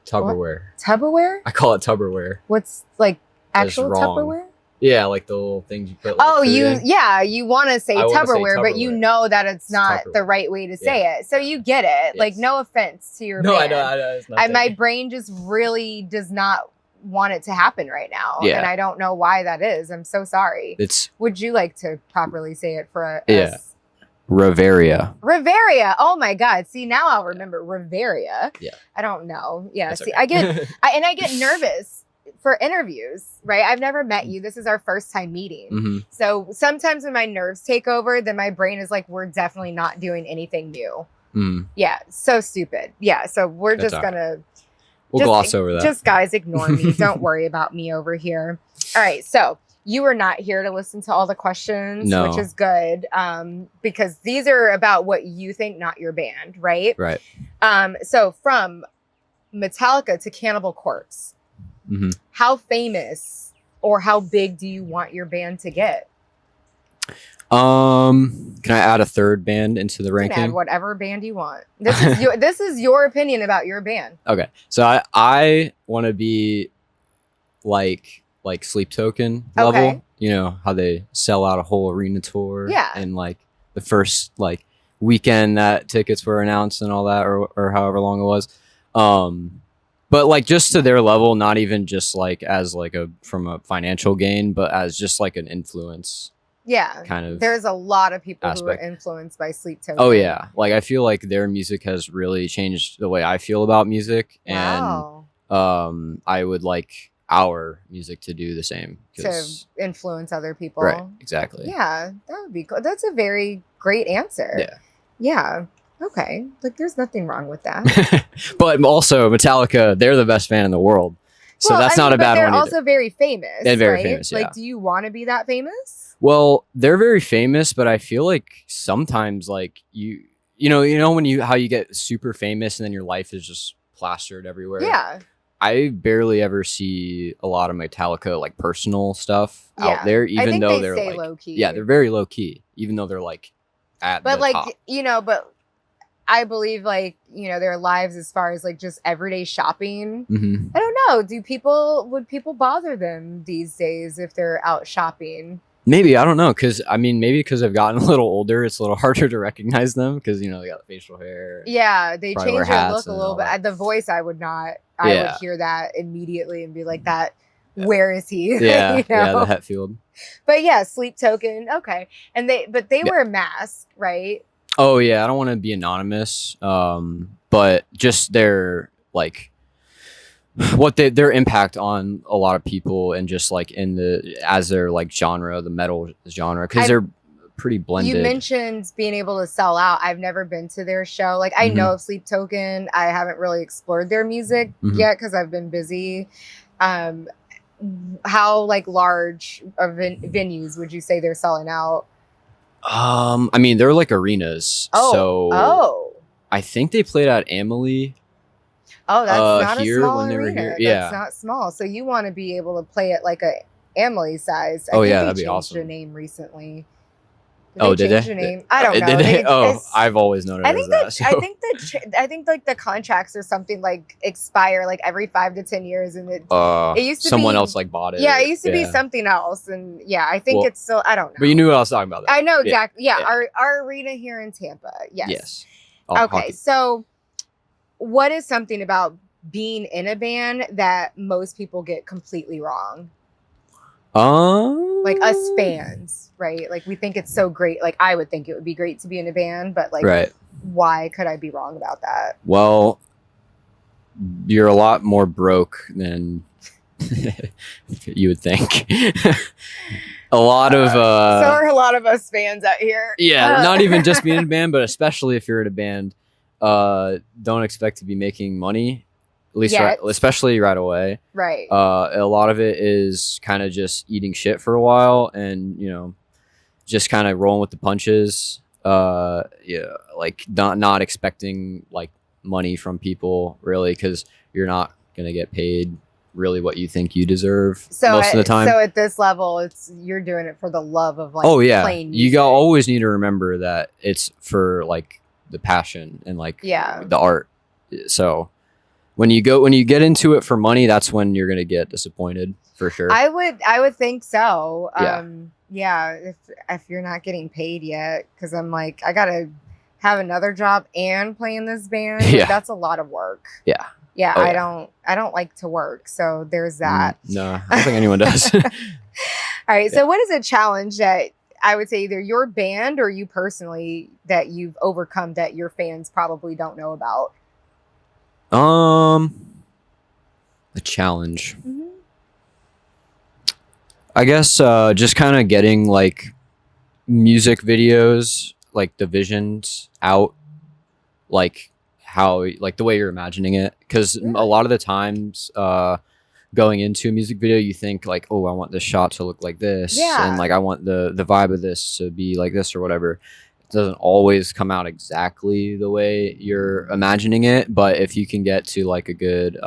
Tupperware. What? Tupperware? I call it Tupperware. What's like actual Tupperware? Yeah, like the little things you put. Like, you want to say Tupperware, but you know that it's not the right way to say it. So you get it. Yes. Like, no offense to your band. I know. It's not my brain just really does not want it to happen right now, and I don't know why that is. I'm so sorry. Would you like to properly say it for us? Reverya. Oh my God. See, now I'll remember Reverya. Yeah. I don't know. Yeah. That's see, okay. I get nervous for interviews, right? I've never met you. This is our first time meeting. Mm-hmm. So sometimes when my nerves take over, then my brain is like, we're definitely not doing anything new. Mm. Yeah. So stupid. Yeah. So we're just gonna. We'll gloss over that. Just guys, ignore me. Don't worry about me over here. All right. So you are not here to listen to all the questions, which is good, because these are about what you think, not your band, right? Right. So from Metallica to Cannibal Corpse, how famous or how big do you want your band to get? Can I add a third band into the ranking? You can add whatever band you want. This is your opinion about your band. Okay, so I want to be like Sleep Token level. Okay. You know how they sell out a whole arena tour. Yeah. And like the first like weekend that tickets were announced and all that, or however long it was. But like just to their level, not even just like as like from a financial gain, but as just like an influence. Yeah, kind of. There's a lot of people aspect. who are influenced by Sleep Token. Oh yeah, like I feel like their music has really changed the way I feel about music, Wow. and I would like our music to do the same To influence other people. Right, exactly. Yeah, that would be cool. That's a very great answer. Yeah. Yeah. Okay. Like, there's nothing wrong with that. But also, Metallica, they're the best band in the world. So that's not a bad one They're either. also very famous. They're very right? famous, yeah. Like, do you want to be that famous? Well, they're very famous, but I feel like sometimes, like, you know when how you get super famous and then your life is just plastered everywhere? Yeah. I barely ever see a lot of Metallica, like, personal stuff out there, even though they're stay like, low key. Yeah, they're very low key, even though they're like at the top. But I believe, like, their lives as far as like just everyday shopping. Mm-hmm. I don't know. Would people bother them these days if they're out shopping? Maybe, I don't know, maybe because I've gotten a little older, it's a little harder to recognize them because they got the facial hair. Yeah, they Probably change wear their hats look a and little all bit. that. The voice, I would not. I Yeah. would hear that immediately and be like, "That, where is he?" Yeah, You yeah, know? the Hetfield. But yeah, Sleep Token. Okay, and they wear masks, right? Oh yeah, I don't want to be anonymous, but just their like their impact on a lot of people and just like as their like genre, the metal genre, because they're pretty blended. You mentioned being able to sell out. I've never been to their show. Like, I know of Sleep Token. I haven't really explored their music yet because I've been busy. How like large of venues would you say they're selling out? They're like arenas. So I think they played at Amelie. Oh, that's not here a small when they were arena. here. Yeah. That's not small. So you want to be able to play it like a Amelie size. I Oh, think yeah, they that'd be changed awesome. their name recently. Did they? change their name? I don't know. Did they? It's- I've always known it I as think that. So. I think like the contracts or something like expire like every 5 to 10 years, and it used to someone be, else like bought it. Yeah, it used to be something else, and yeah, I think it's still. I don't know. But you knew what I was talking about. Though. I know exactly. Yeah, our arena here in Tampa. Yes. Yes. Okay, Hockey. so what is something about being in a band that most people get completely wrong? Like us fans, right? Like we think it's so great. Like I would think it would be great to be in a band, but like, why could I be wrong about that? Well, you're a lot more broke than you would think. A lot of so are a lot of us fans out here. Yeah, not even just being in a band, but especially if you're in a band, don't expect to be making money. At least, especially right away. Right. A lot of it is kind of just eating shit for a while, and just kind of rolling with the punches. Like not expecting like money from people really, because you're not gonna get paid really what you think you deserve most of the time. So at this level, you're doing it for the love of like. Playing music. You always need to remember that it's for like the passion and like the art. So. When you get into it for money, that's when you're gonna get disappointed for sure. I would think so. Yeah. If you're not getting paid yet, because I'm like, I gotta have another job and play in this band. Like, that's a lot of work. Yeah. Yeah. I don't like to work, so there's that. No, I don't think anyone does. All right. So what is a challenge that I would say either your band or you personally that you've overcome that your fans probably don't know about? The challenge. I guess just kind of getting like music videos, like the visions out, like how like the way you're imagining it, because a lot of the times going into a music video you think like, oh, I want this shot to look like this, and like I want the vibe of this to be like this or whatever. Doesn't always come out exactly the way you're imagining it, but if you can get to like a good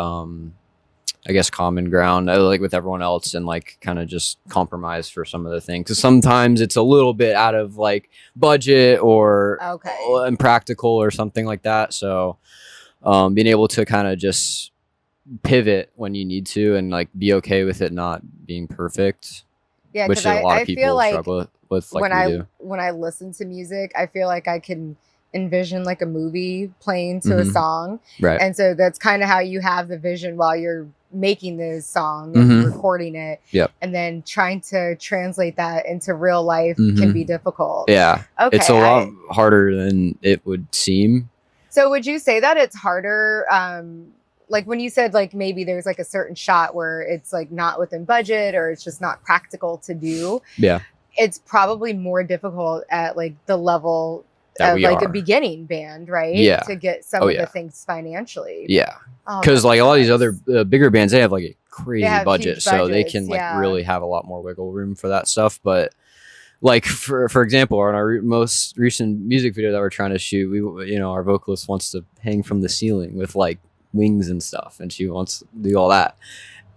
I guess, common ground, like with everyone else, and like kind of just compromise for some of the things. Because sometimes it's a little bit out of like budget or impractical or something like that. So being able to kind of just pivot when you need to and like be okay with it not being perfect. Yeah, which a lot of people struggle with. Like when I listen to music, I feel like I can envision like a movie playing to a song, right? And so that's kind of how you have the vision while you're making the song and recording it. Yep. And then trying to translate that into real life can be difficult. Yeah. Okay. It's a lot harder than it would seem. So would you say that it's harder? Like when you said like maybe there's like a certain shot where it's like not within budget or it's just not practical to do. Yeah. It's probably more difficult at like the level of like a beginning band, right? Yeah. To get some of the things financially. Yeah. Because like a lot of these other bigger bands, they have like a crazy budget, so they can like really have a lot more wiggle room for that stuff. But like for example, on our most recent music video that we're trying to shoot, we our vocalist wants to hang from the ceiling with like wings and stuff, and she wants to do all that,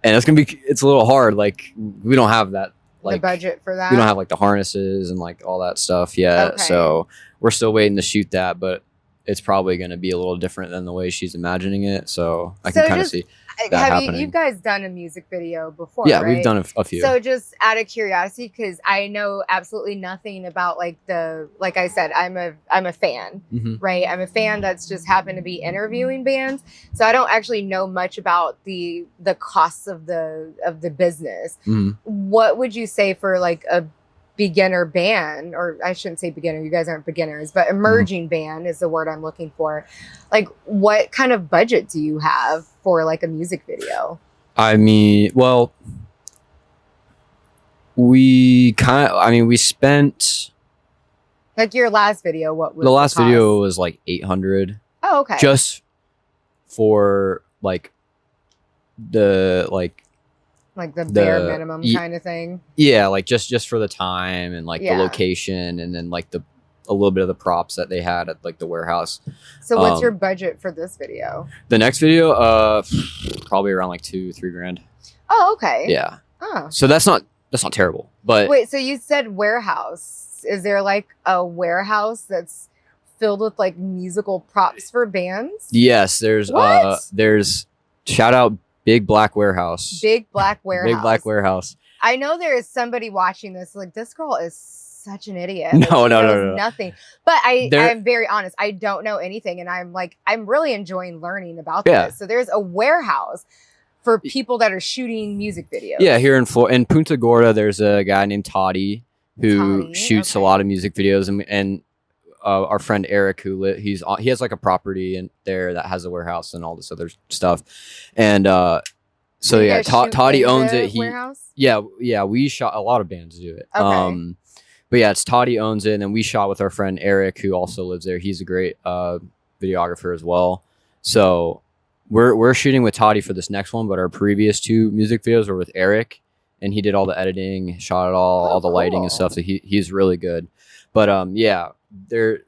and it's a little hard. Like we don't have that. Like, the budget for that. We don't have like the harnesses and like all that stuff yet. So we're still waiting to shoot that, but it's probably going to be a little different than the way she's imagining it. So I can kind of see that happening. You guys done a music video before? Yeah, right? we've done a few. So just out of curiosity, because I know absolutely nothing about like like I said, I'm a fan, right? I'm a fan that's just happened to be interviewing bands. So I don't actually know much about the costs of the business. What would you say for like a beginner band, or I shouldn't say beginner, you guys aren't beginners, but emerging band is the word I'm looking for. Like what kind of budget do you have for like a music video? I mean, well, we spent like your last video, what was the last video was like 800. Oh, okay. Just for like the bare minimum kind of thing. Yeah, like just for the time and like the location, and then like a little bit of the props that they had at like the warehouse. So what's your budget for this video? The next video, probably around like $2-3 grand. Oh, okay. Yeah. Oh. So that's not terrible. But wait, so you said warehouse. Is there like a warehouse that's filled with like musical props for bands? Yes, there's shout out Big Black Warehouse. Big Black Warehouse. Big Black Warehouse. I know there is somebody watching this like, this girl is such an idiot. No, like, no. Nothing. But I'm very honest. I don't know anything. And I'm really enjoying learning about this. So there's a warehouse for people that are shooting music videos. Yeah, here in Punta Gorda, there's a guy named Toddy who shoots a lot of music videos, and our friend Eric, he has like a property in there that has a warehouse and all this other stuff, and so yeah, Toddy owns it. We shot a lot of bands do it. Okay. But yeah, it's Toddy owns it, and then we shot with our friend Eric, who also lives there. He's a great videographer as well. So we're shooting with Toddy for this next one, but our previous 2 music videos were with Eric, and he did all the editing, shot it all the lighting and stuff. So he's really good. But yeah, the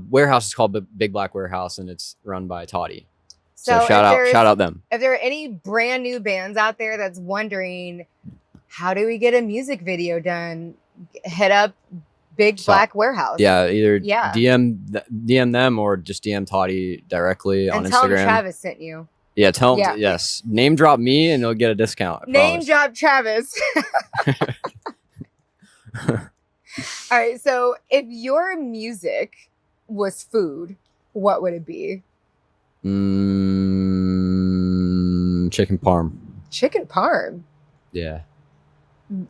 warehouse is called the Big Black Warehouse, and it's run by Toddy. So shout out them. If there are any brand new bands out there that's wondering, how do we get a music video done? Hit up Big Black Warehouse. Yeah, either DM them or just DM Toddy directly on Instagram. Tell him Travis sent you. Yeah, tell him. Yes, name drop me and you'll get a discount. Name drop Travis. All right, so if your music was food, what would it be? Chicken parm. Chicken parm? Yeah.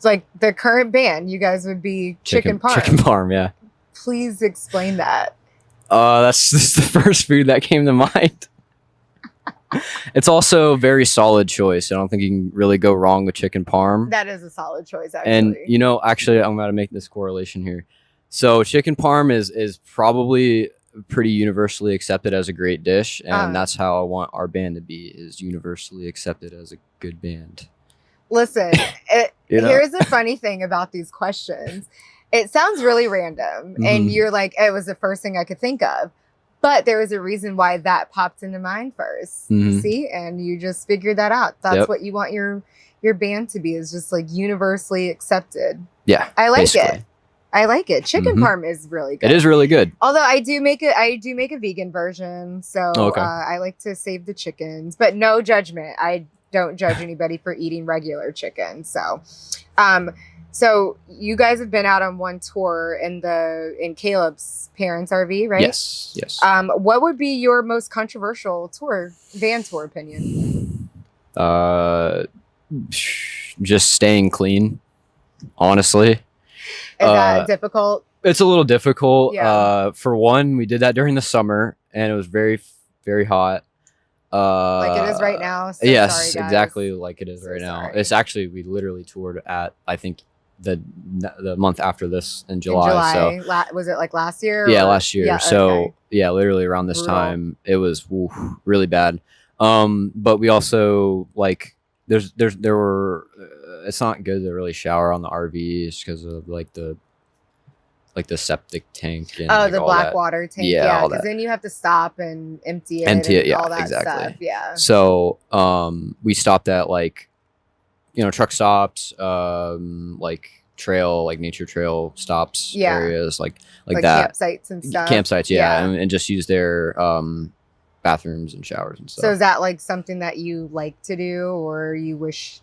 Like the current band, you guys would be chicken parm. Chicken parm, yeah. Please explain that. That's just the first food that came to mind. It's also a very solid choice. I don't think you can really go wrong with chicken parm. That is a solid choice, actually. And actually, I'm going to make this correlation here. So chicken parm is probably pretty universally accepted as a great dish, and that's how I want our band to be, is universally accepted as a good band. Listen, here's the funny thing about these questions. It sounds really random, and you're like, it was the first thing I could think of. But there was a reason why that popped into mind 1st. Mhm. See, and you just figured that out. That's Yep. what you want your band to be, is just like universally accepted. Yeah, I like basically. it. I like it. Chicken Mhm. parm is really good. It is really good. Although I do make a vegan version, so Okay. I like to save the chickens, but no judgment. I don't judge anybody for eating regular chicken. So, so you guys have been out on one tour in Kaleb's parents' RV, right? Yes. What would be your most controversial van tour opinion? Just staying clean, honestly. Is that difficult? It's a little difficult. Yeah. For one, we did that during the summer, and it was very, very hot. Like it is right now. So yes, sorry, guys. exactly like it is So right now. sorry. It's actually, we literally toured at, I think, the month after this in July. So Was it like last year? yeah, or- last year. Yeah, So okay. yeah, literally around this Brutal. time, it was really bad. But we also like there were. It's not good to really shower on the RVs because of like the septic tank and like, the all black that. water tank. Yeah, Yeah, all because that. then you have to stop and empty it. Empty it, and yeah, all that exactly. stuff. Yeah. So we stopped at like, truck stops, like nature trail stops, Yeah. areas like that. Campsites and stuff. Campsites, yeah, Yeah. and just use their bathrooms and showers and stuff. So is that like something that you like to do, or you wish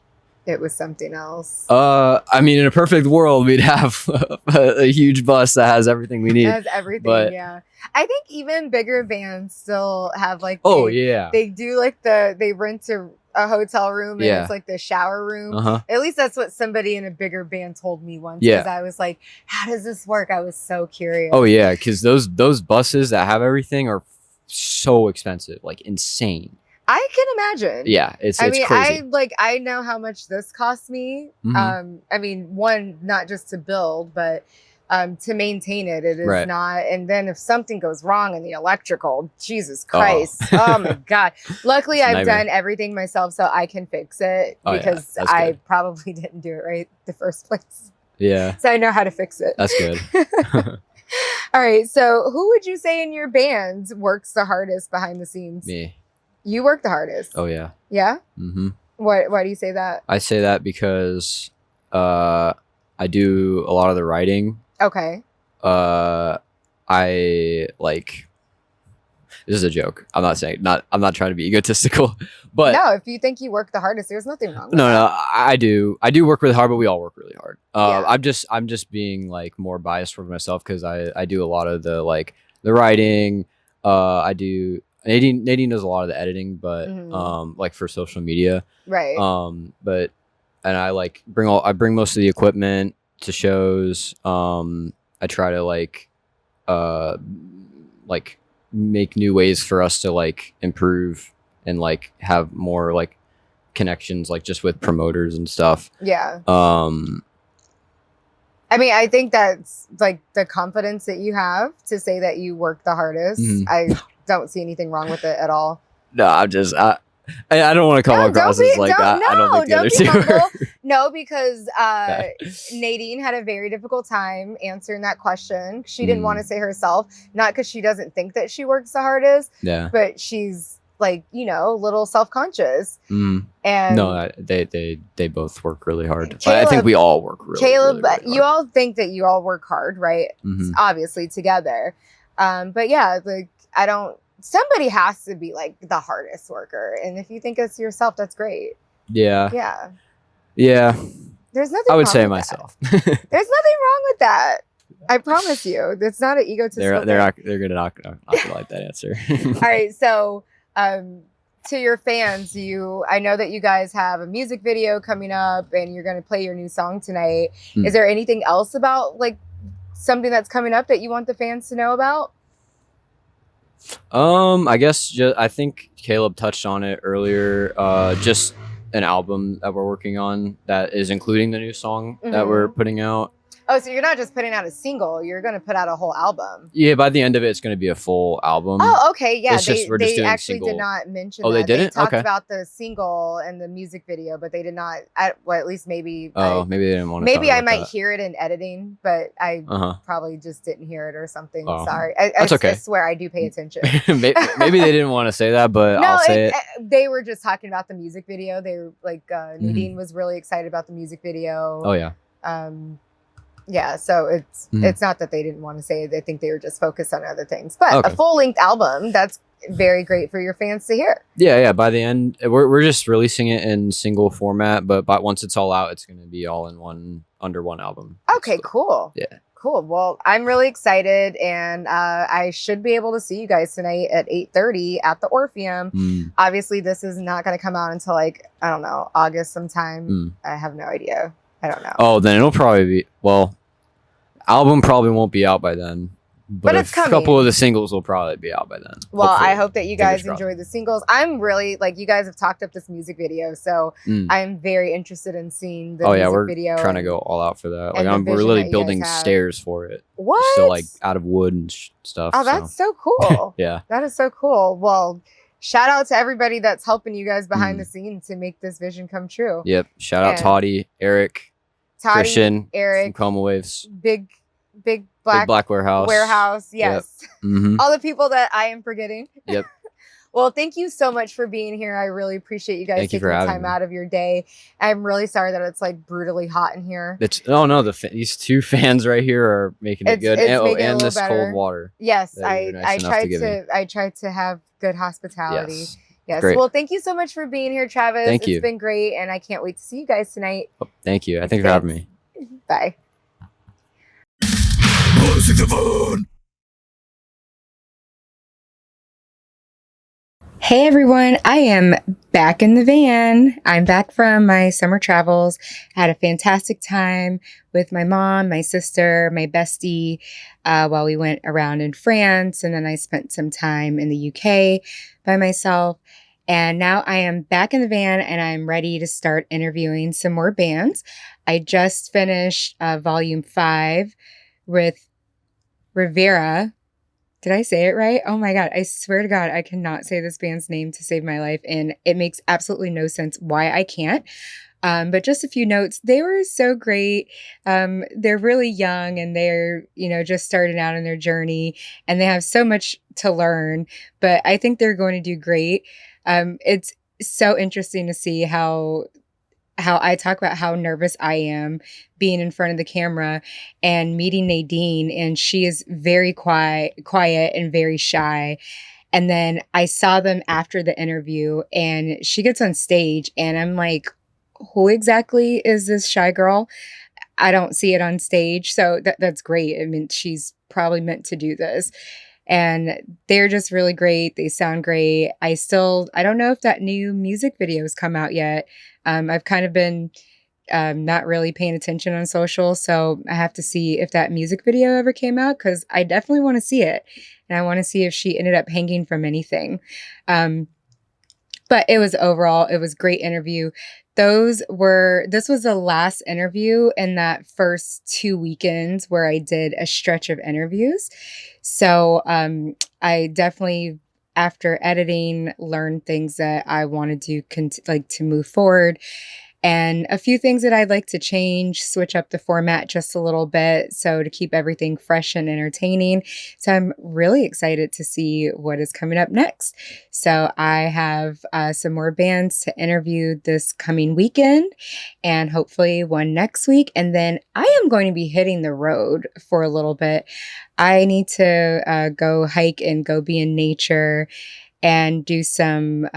it was something else? I mean, in a perfect world, we'd have a huge bus that has everything we need. It has everything. but- Yeah. I think even bigger bands still have like. Oh they, yeah. They do like they rent a hotel room and Yeah. it's like the shower room. Uh-huh. At least that's what somebody in a bigger band told me once. Yeah. Because I was like, how does this work? I was so curious. Oh yeah, because those buses that have everything are so expensive, like insane. I can imagine. Yeah, it's I crazy. I know how much this cost me. Mhm. I mean, one, not just to build, but to maintain it. It is Right. not. And then if something goes wrong in the electrical, Jesus Christ. Oh my God. Luckily, It's a I've nightmare. done everything myself so I can fix it Oh, yeah, because that's I good. probably didn't do it right the first place. Yeah, So I know how to fix it. that's good. All right. So who would you say in your band works the hardest behind the scenes? Me. You work the hardest. Oh yeah. Yeah? Mm-hmm. Why do you say that? I say that because I do a lot of the writing. Okay. I like. This is a joke. I'm not trying to be egotistical, but no, if you think you work the hardest, there's nothing wrong with no, that. I do work really hard, but we all work really hard. Yeah. I'm just being like more biased for myself because I do a lot of the writing. I do. Nadine does a lot of the editing, but Mhm. like for social media. Right. But I bring most of the equipment to shows. I try to like make new ways for us to like improve and like have more like connections like just with promoters and stuff. Yeah. I mean, I think that's like the confidence that you have to say that you work the hardest. Mhm. I don't see anything wrong with it at all. No, I don't want to come across as like that. I don't think the other be two humble. are. No, because Nadine had a very difficult time answering that question. She didn't want to say herself, not because she doesn't think that she works the hardest, Yeah. but she's like, a little self-conscious. Mm. And No, they both work really hard. I Caleb- think we all work really, Caleb, really, really you hard. all think that you all work hard, right? Mhm. Obviously together. But yeah, like somebody has to be like the hardest worker. And if you think it's yourself, that's great. Yeah. Yeah. There's nothing I would wrong say with myself. that. There's nothing wrong with that. I promise you. It's not an egotistical they're thing. gonna not gonna like that answer. All right. So to your fans, I know that you guys have a music video coming up and you're gonna play your new song tonight. Hmm. Is there anything else about like something that's coming up that you want the fans to know about? I guess I think Kaleb touched on it earlier. Just an album that we're working on that is including the new song that we're putting out. Oh, so you're not just putting out a single, you're going to put out a whole album. Yeah, by the end of it, it's going to be a full album. Oh, okay. Yeah, It's just- we're just they doing actually single. did not mention Oh, that. they didn't? Talked Okay. about the single and the music video, but they did not, well, at least maybe. Oh, maybe they didn't want to. Maybe talk I about might that. hear it in editing, but I Uh-huh. probably just didn't hear it or something. Oh, Sorry. that's okay. I swear I do pay attention. Maybe they didn't want to say that, but No, I'll say it. they were just talking about the music video. They were like, Nadine was really excited about the music video. Oh yeah. Yeah, so it's not that they didn't want to say it. I think they were just focused on other things. But a full-length album, that's very great for your fans to hear. Yeah. By the end, we're just releasing it in single format, but once it's all out, it's going to be all in under one album. Okay, cool. Yeah. Cool. Well, I'm really excited, and I should be able to see you guys tonight at 8:30 at the Orpheum. Obviously, this is not going to come out until like, I don't know, August sometime. I have no idea. I don't know. Oh, then it'll probably be, well, album probably won't be out by then. But it's coming. A couple of the singles will probably be out by then. Well, hopefully. I hope that you guys Fingers enjoy the singles. I'm really, like, you guys have talked up this music video, so I'm very interested in seeing the music video. Trying to go all out for that. Like, and the we're vision literally that you building guys have. stairs for it. What? Still, like, out of wood and stuff. Oh, that's so cool. Yeah. That is so cool. Well, shout out to everybody that's helping you guys behind the scenes to make this vision come true. Yep. Shout out Toddy, Eric, Christian, Eric, from Coma Waves. Big Black Warehouse. Yes. Yep. All the people that I am forgetting. Yep. Well, thank you so much for being here. I really appreciate you guys taking the time out of your day. I'm really sorry that it's like brutally hot in here. These two fans right here are making it good. And this cold water. Yes, I tried to have good hospitality. Yes. Great. Well, thank you so much for being here, Travis. Thank you. It's been great, and I can't wait to see you guys tonight. Oh, thank you. Thanks for having me. Bye. Hey everyone, I am back in the van. I'm back from my summer travels. I had a fantastic time with my mom, my sister, my bestie, while we went around in France, and then I spent some time in the UK by myself. And now I am back in the van and I'm ready to start interviewing some more bands. I just finished volume 5 with Reverya. Did I say it right? Oh my God. I swear to God, I cannot say this band's name to save my life. And it makes absolutely no sense why I can't. But just a few notes. They were so great. They're really young and they're, just starting out in their journey and they have so much to learn, but I think they're going to do great. It's so interesting to see how I talk about how nervous I am being in front of the camera and meeting Nadine, and she is very quiet and very shy. And then I saw them after the interview and she gets on stage and I'm like, who exactly is this shy girl? I don't see it on stage. So that's great. I mean, she's probably meant to do this. And they're just really great. They sound great. I don't know if that new music video has come out yet. I've kind of been not really paying attention on social. So I have to see if that music video ever came out because I definitely want to see it. And I want to see if she ended up hanging from anything. But it was a great interview. This was the last interview in that first 2 weekends where I did a stretch of interviews. So I definitely, after editing, learned things that I wanted to move forward. And a few things that I'd like to change, switch up the format just a little bit, so to keep everything fresh and entertaining. So I'm really excited to see what is coming up next. So I have some more bands to interview this coming weekend and hopefully one next week. And then I am going to be hitting the road for a little bit. I need to go hike and go be in nature and do some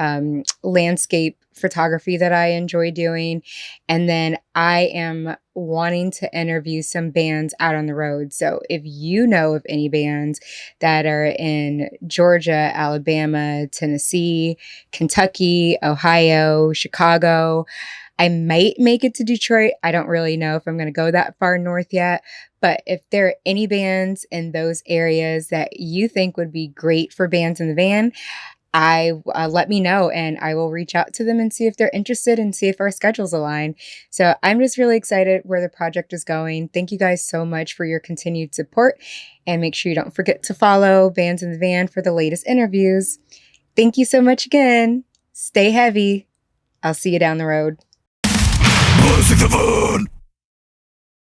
landscape photography that I enjoy doing. And then I am wanting to interview some bands out on the road. So if you know of any bands that are in Georgia, Alabama, Tennessee, Kentucky, Ohio, Chicago, I might make it to Detroit. I don't really know if I'm going to go that far north yet. But if there are any bands in those areas that you think would be great for bands in the van, let me know, and I will reach out to them and see if they're interested and see if our schedules align. So I'm just really excited where the project is going. Thank you guys so much for your continued support, and make sure you don't forget to follow Bands in the Van for the latest interviews. Thank you so much again. Stay heavy. I'll see you down the road. Music the Van.